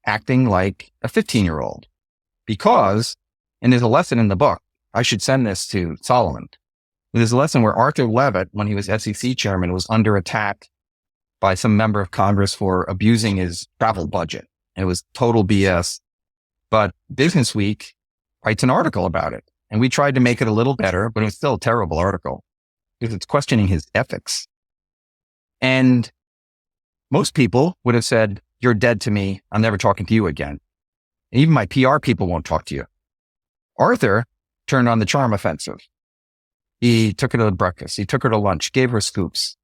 acting like a 15-year-old, because, and there's a lesson in the book, I should send this to Solomon. There's a lesson where Arthur Levitt, when he was SEC chairman, was under attack by some member of Congress for abusing his travel budget. It was total BS. But Business Week writes an article about it. And we tried to make it a little better, but it was still a terrible article because it's questioning his ethics. And most people would have said, you're dead to me. I'm never talking to you again. And even my PR people won't talk to you. Arthur turned on the charm offensive. He took her to breakfast. He took her to lunch, gave her scoops.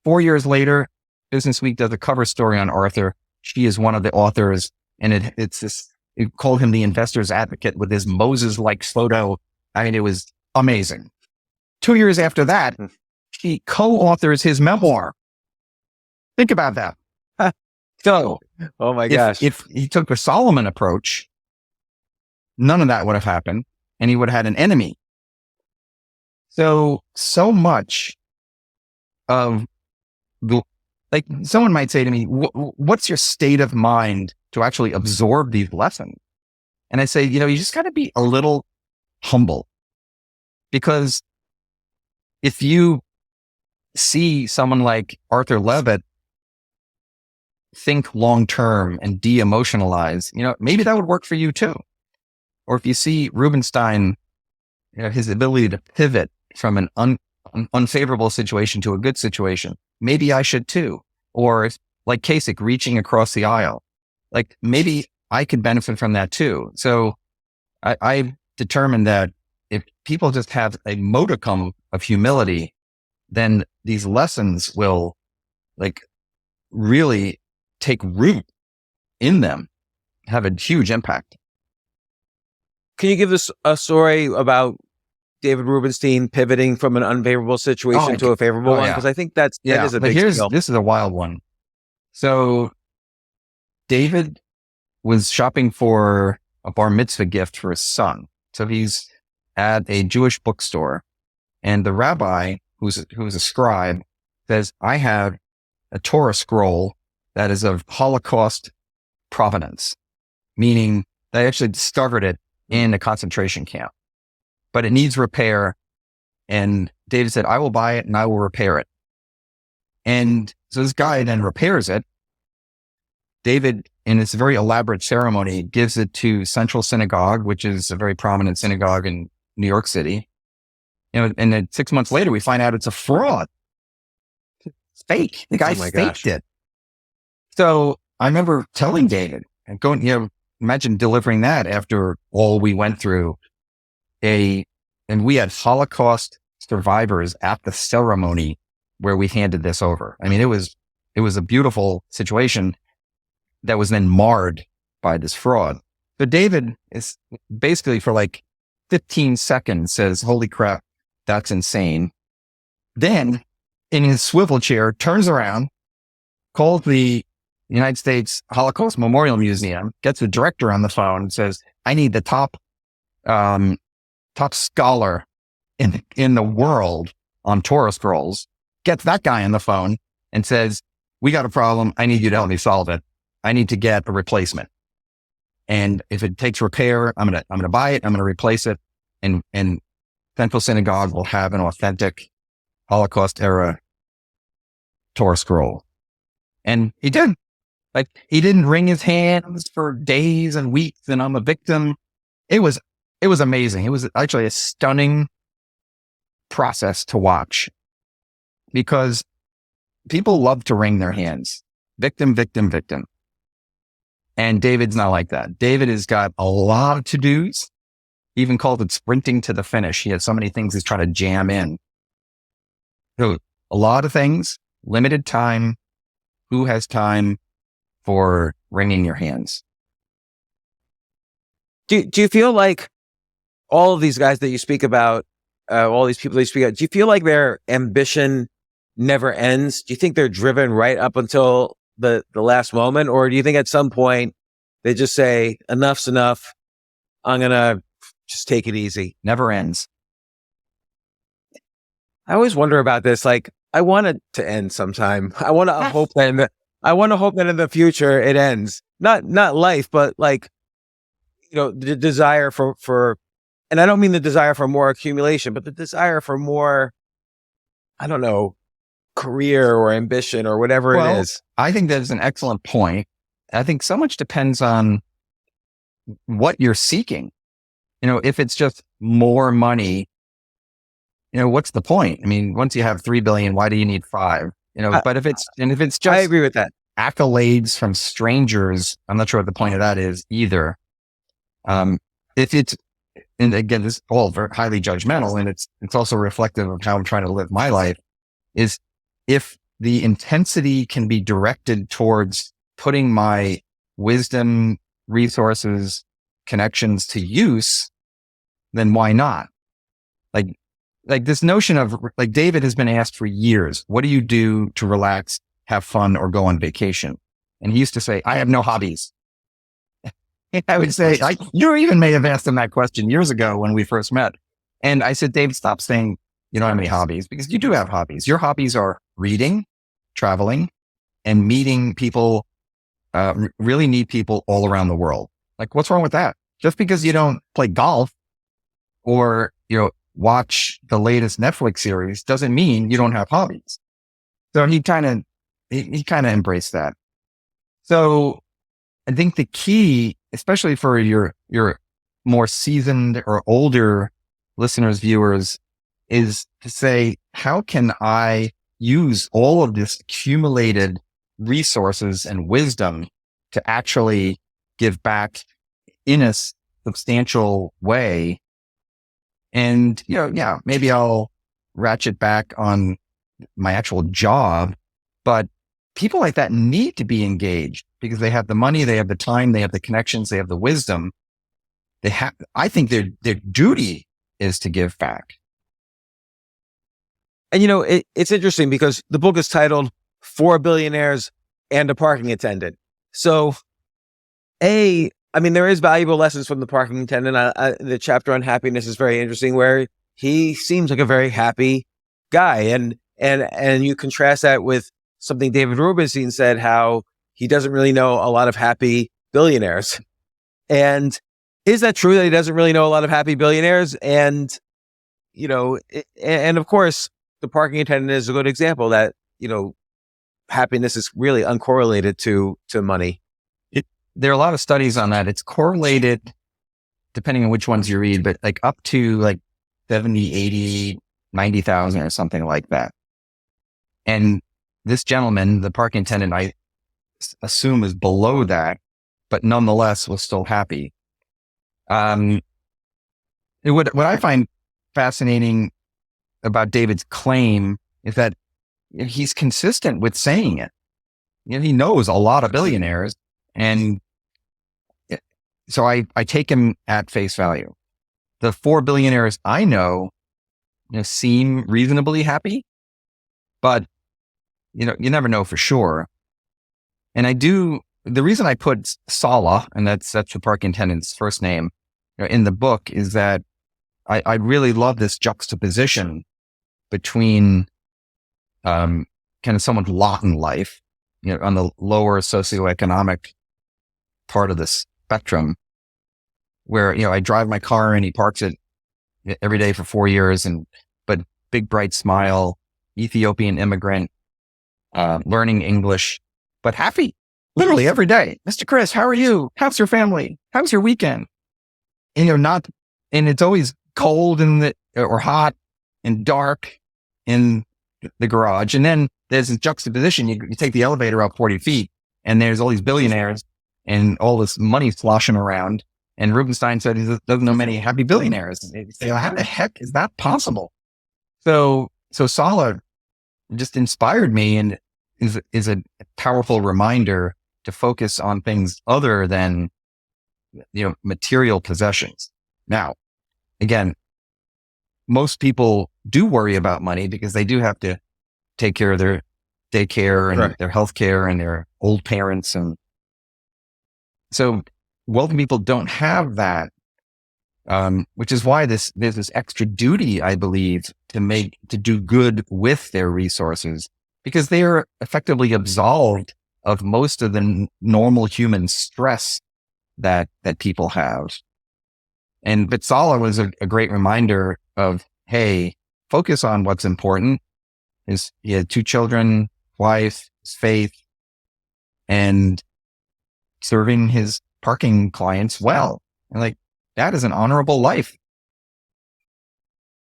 4 years later, Business Week does a cover story on Arthur. She is one of the authors, and it called him the investor's advocate with his Moses-like photo. I mean, it was amazing. 2 years after that, she co-authors his memoir. Think about that. So, oh my gosh. If he took the Solomon approach, none of that would have happened, and he would have had an enemy. So much of like someone might say to me, what's your state of mind to actually absorb these lessons? And I say, you just got to be a little humble, because if you see someone like Arthur Levitt think long-term and de-emotionalize, maybe that would work for you too. Or if you see Rubenstein, his ability to pivot from an unfavorable situation to a good situation, maybe I should too. Or like Kasich reaching across the aisle, like maybe I could benefit from that too. So I've determined that if people just have a modicum of humility, then these lessons will like really take root in them, have a huge impact. Can you give us a story about David Rubenstein pivoting from an unfavorable situation to a favorable one? Because I think that is a big skill. This is a wild one. So David was shopping for a bar mitzvah gift for his son. So he's at a Jewish bookstore, and the rabbi, who's a scribe, says, I have a Torah scroll that is of Holocaust provenance, meaning they actually discovered it in a concentration camp, but it needs repair. And David said, I will buy it and I will repair it. And so this guy then repairs it. David, in this very elaborate ceremony, gives it to Central Synagogue, which is a very prominent synagogue in New York City. And then 6 months later, we find out it's a fraud. It's fake. The guy faked it. So I remember telling David and going, imagine delivering that after all we went through. And we had Holocaust survivors at the ceremony where we handed this over. I mean, it was a beautiful situation that was then marred by this fraud. So David is basically for like 15 seconds says, holy crap, that's insane. Then in his swivel chair, turns around, calls the United States Holocaust Memorial Museum, gets the director on the phone and says, I need the top scholar in the world on Torah scrolls, gets that guy on the phone and says, we got a problem. I need you to help me solve it. I need to get a replacement. And if it takes repair, I'm going to buy it. I'm going to replace it. And Central Synagogue will have an authentic Holocaust era Torah scroll. And he did. Like, he didn't wring his hands for days and weeks and I'm a victim. It was amazing. It was actually a stunning process to watch because people love to wring their hands. Victim, victim, victim. And David's not like that. David has got a lot of to-dos. He even called it sprinting to the finish. He had so many things he's trying to jam in. So a lot of things, limited time. Who has time for wringing your hands? Do you feel like all of these guys that you speak about, all these people that you speak about, do you feel like their ambition never ends? Do you think they're driven right up until the last moment? Or do you think at some point they just say, enough's enough. I'm going to just take it easy. Never ends. I always wonder about this. Like, I want it to end sometime. I want to hope that in the future it ends. Not life, but like, the desire for, and I don't mean the desire for more accumulation, but the desire for more, I don't know, career or ambition or whatever it is. I think that is an excellent point. I think so much depends on what you're seeking. If it's just more money, what's the point? I mean, once you have 3 billion, why do you need 5? But if it's just, I agree with that. Accolades from strangers, I'm not sure what the point of that is either. If it's, and again, this is all very highly judgmental, and it's also reflective of how I'm trying to live my life, is if the intensity can be directed towards putting my wisdom, resources, connections to use, then why not? Like this notion of, like, David has been asked for years, what do you do to relax, have fun, or go on vacation? And he used to say, I have no hobbies. I would say, you even may have asked him that question years ago when we first met. And I said, David, stop saying you don't have any hobbies, because you do have hobbies. Your hobbies are reading, traveling, and meeting people, really neat people all around the world. Like, what's wrong with that? Just because you don't play golf or, watch the latest Netflix series doesn't mean you don't have hobbies. So he kind of embraced that. So I think the key, especially for your more seasoned or older listeners, viewers, is to say, how can I use all of this accumulated resources and wisdom to actually give back in a substantial way? And, maybe I'll ratchet back on my actual job, but people like that need to be engaged because they have the money, they have the time, they have the connections, they have the wisdom. I think their duty is to give back. And it's interesting because the book is titled "4 Billionaires and a Parking Attendant." So, there is valuable lessons from the parking attendant. The chapter on happiness is very interesting, where he seems like a very happy guy, and you contrast that with something David Rubenstein said, how he doesn't really know a lot of happy billionaires. And is that true that he doesn't really know a lot of happy billionaires? And and of course, the parking attendant is a good example that happiness is really uncorrelated to money. There are a lot of studies on that. It's correlated depending on which ones you read, but like up to like 70, 80, 90,000 or something like that. And this gentleman, the parking attendant, I assume is below that, but nonetheless was still happy. What I find fascinating about David's claim is that he's consistent with saying it. He knows a lot of billionaires, and so I take him at face value. The 4 billionaires I know, seem reasonably happy, but you never know for sure. And the reason I put Sala, and that's the parking attendant's first name, in the book, is that I really love this juxtaposition between kind of someone's lot in life, on the lower socioeconomic part of the spectrum, where I drive my car and he parks it every day for 4 years, but big bright smile, Ethiopian immigrant, learning English, but happy literally every day. Mr. Chris, how are you? How's your family? How's your weekend? And it's always cold or hot and dark in the garage. And then there's this juxtaposition. You take the elevator up 40 feet and there's all these billionaires and all this money sloshing around. And Rubenstein said he doesn't know many happy billionaires. And they say, how the heck is that possible? So Sala just inspired me and is a powerful reminder to focus on things other than, material possessions. Now, again, most people do worry about money because they do have to take care of their daycare and their healthcare and their old parents. And so wealthy people don't have that, which is why there's this extra duty, I believe, to do good with their resources, because they are effectively absolved of most of the normal human stress that people have. But Sala was a great reminder of, hey, focus on what's important. He had 2 children, wife, his faith, and serving his parking clients well. And that is an honorable life.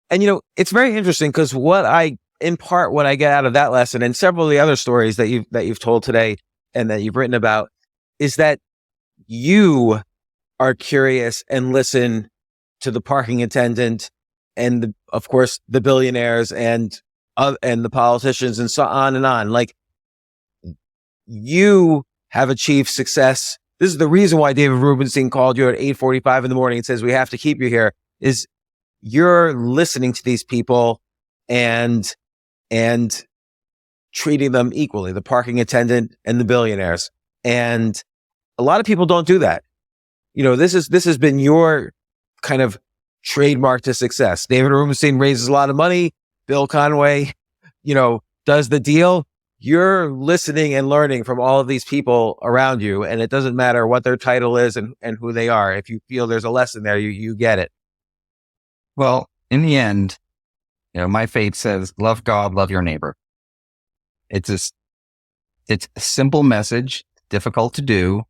And it's very interesting because what I get out of that lesson and several of the other stories that you've told today and that you've written about is that you are curious and listen to the parking attendant and of course the billionaires and the politicians and so on and on. Like, you have achieved success. This is the reason why David Rubenstein called you at 8:45 in the morning and says, we have to keep you here, is you're listening to these people and treating them equally, the parking attendant and the billionaires. And a lot of people don't do that. This has been your kind of trademark to success. David Rubenstein raises a lot of money. Bill Conway, does the deal, you're listening and learning from all of these people around you. And it doesn't matter what their title is and who they are. If you feel there's a lesson there, you get it. Well, in the end, my faith says, love God, love your neighbor. It's a simple message, difficult to do,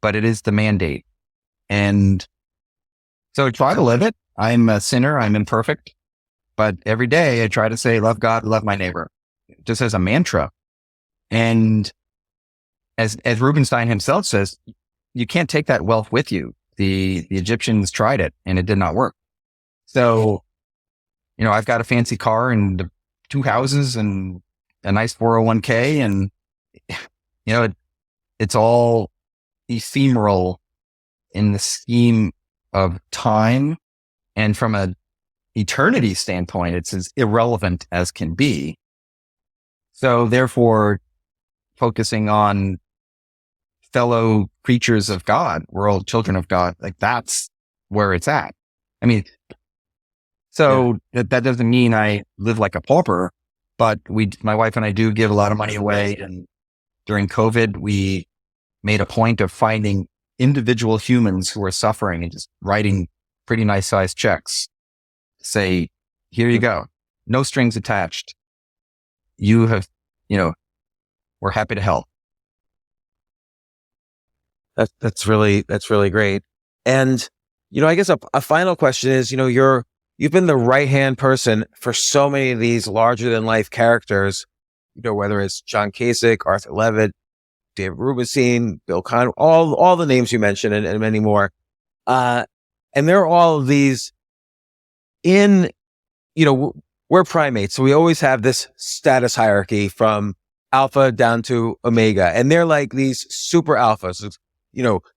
but it is the mandate. And so try to live it. I'm a sinner. I'm imperfect, but every day I try to say, love God, love my neighbor, just as a mantra. And as Rubenstein himself says, you can't take that wealth with you. The Egyptians tried it and it did not work. So, I've got a fancy car and 2 houses and a nice 401k, and, it's all ephemeral in the scheme of time. And from an eternity standpoint, it's as irrelevant as can be. So therefore, focusing on fellow creatures of God, we're all children of God, like that's where it's at. I mean, so that doesn't mean I live like a pauper, but my wife and I do give a lot of money away. And during COVID, we made a point of finding individual humans who are suffering and just writing pretty nice sized checks. Say, here you go. No strings attached. You have, we're happy to help. That's really great. And, I guess a final question is, you've been the right-hand person for so many of these larger than life characters, whether it's John Kasich, Arthur Levitt, David Rubenstein, Bill Conway, all the names you mentioned and many more. And there are all of these we're primates. So we always have this status hierarchy from alpha down to omega. And they're like these super alphas,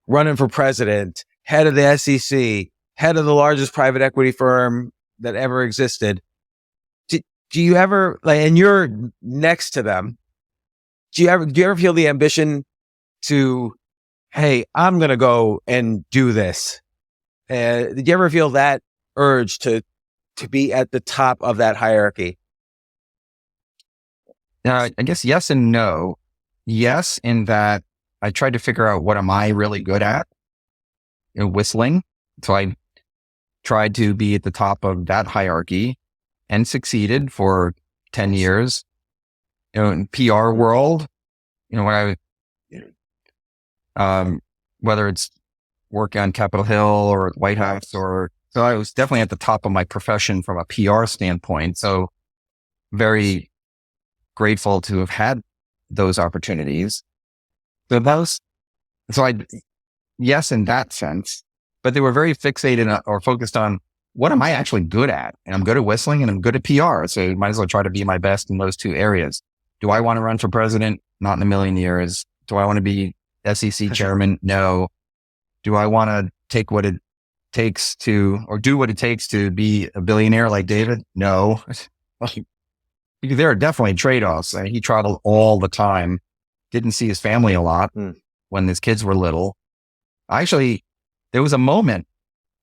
running for president, head of the SEC, head of the largest private equity firm that ever existed. Do you ever, and you're next to them, do you ever feel the ambition to, hey, I'm going to go and do this? Did you ever feel that urge to be at the top of that hierarchy? I guess yes and no. Yes, in that I tried to figure out what am I really good at, whistling. So I tried to be at the top of that hierarchy and succeeded for 10 years. In PR world, when whether it's working on Capitol Hill or White House so I was definitely at the top of my profession from a PR standpoint. So very grateful to have had those opportunities. Yes, in that sense, but they were very fixated or focused on what am I actually good at? And I'm good at whistling and I'm good at PR. So might as well try to be my best in those 2 areas. Do I want to run for president? Not in a million years. Do I want to be SEC chairman? No. Do I want to take what it takes to, or do what it takes to be a billionaire like David? No. There are definitely trade-offs. He traveled all the time, didn't see his family a lot when his kids were little. Actually, there was a moment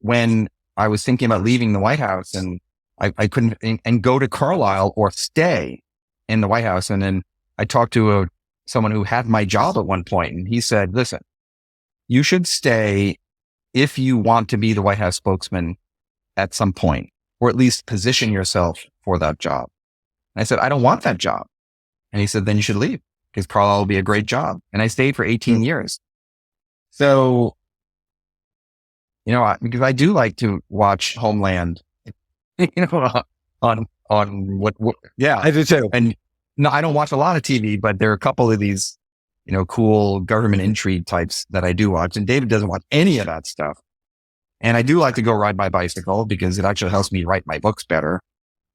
when I was thinking about leaving the White House and I couldn't, and go to Carlisle or stay in the White House. And then I talked to someone who had my job at one point, and he said, listen, you should stay if you want to be the White House spokesman at some point, or at least position yourself for that job. And I said, I don't want that job. And he said, then you should leave because Carlisle will be a great job. And I stayed for 18 years. So, because I do like to watch Homeland, on what, yeah. I do too. And no, I don't watch a lot of TV, but there are a couple of these, cool government intrigue types that I do watch. And David doesn't watch any of that stuff. And I do like to go ride my bicycle because it actually helps me write my books better.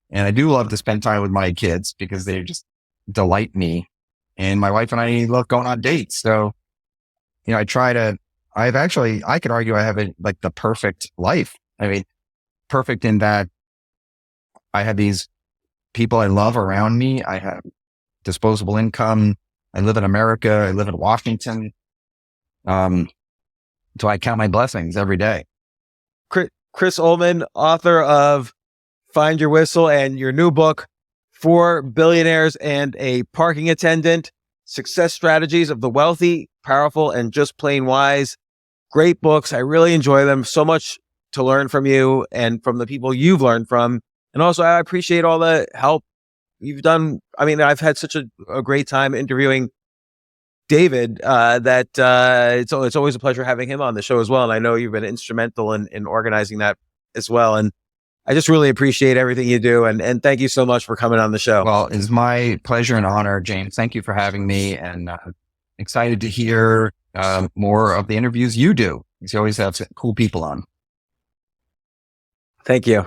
And I do love to spend time with my kids because they just delight me. And my wife and I love going on dates. So, I could argue I have the perfect life. I mean, perfect in that I have these people I love around me. I have disposable income. I live in America. I live in Washington. So I count my blessings every day. Chris Ullman, author of Find Your Whistle and your new book, For Billionaires and a Parking Attendant, Success Strategies of the Wealthy, Powerful, and Just Plain Wise. Great books. I really enjoy them. So much to learn from you and from the people you've learned from. And also, I appreciate all the help you've done. I mean, I've had such a great time interviewing David that it's always a pleasure having him on the show as well. And I know you've been instrumental in organizing that as well. And I just really appreciate everything you do. And thank you so much for coming on the show. Well, it's my pleasure and honor, James. Thank you for having me, and excited to hear more of the interviews you do. You always have cool people on. Thank you.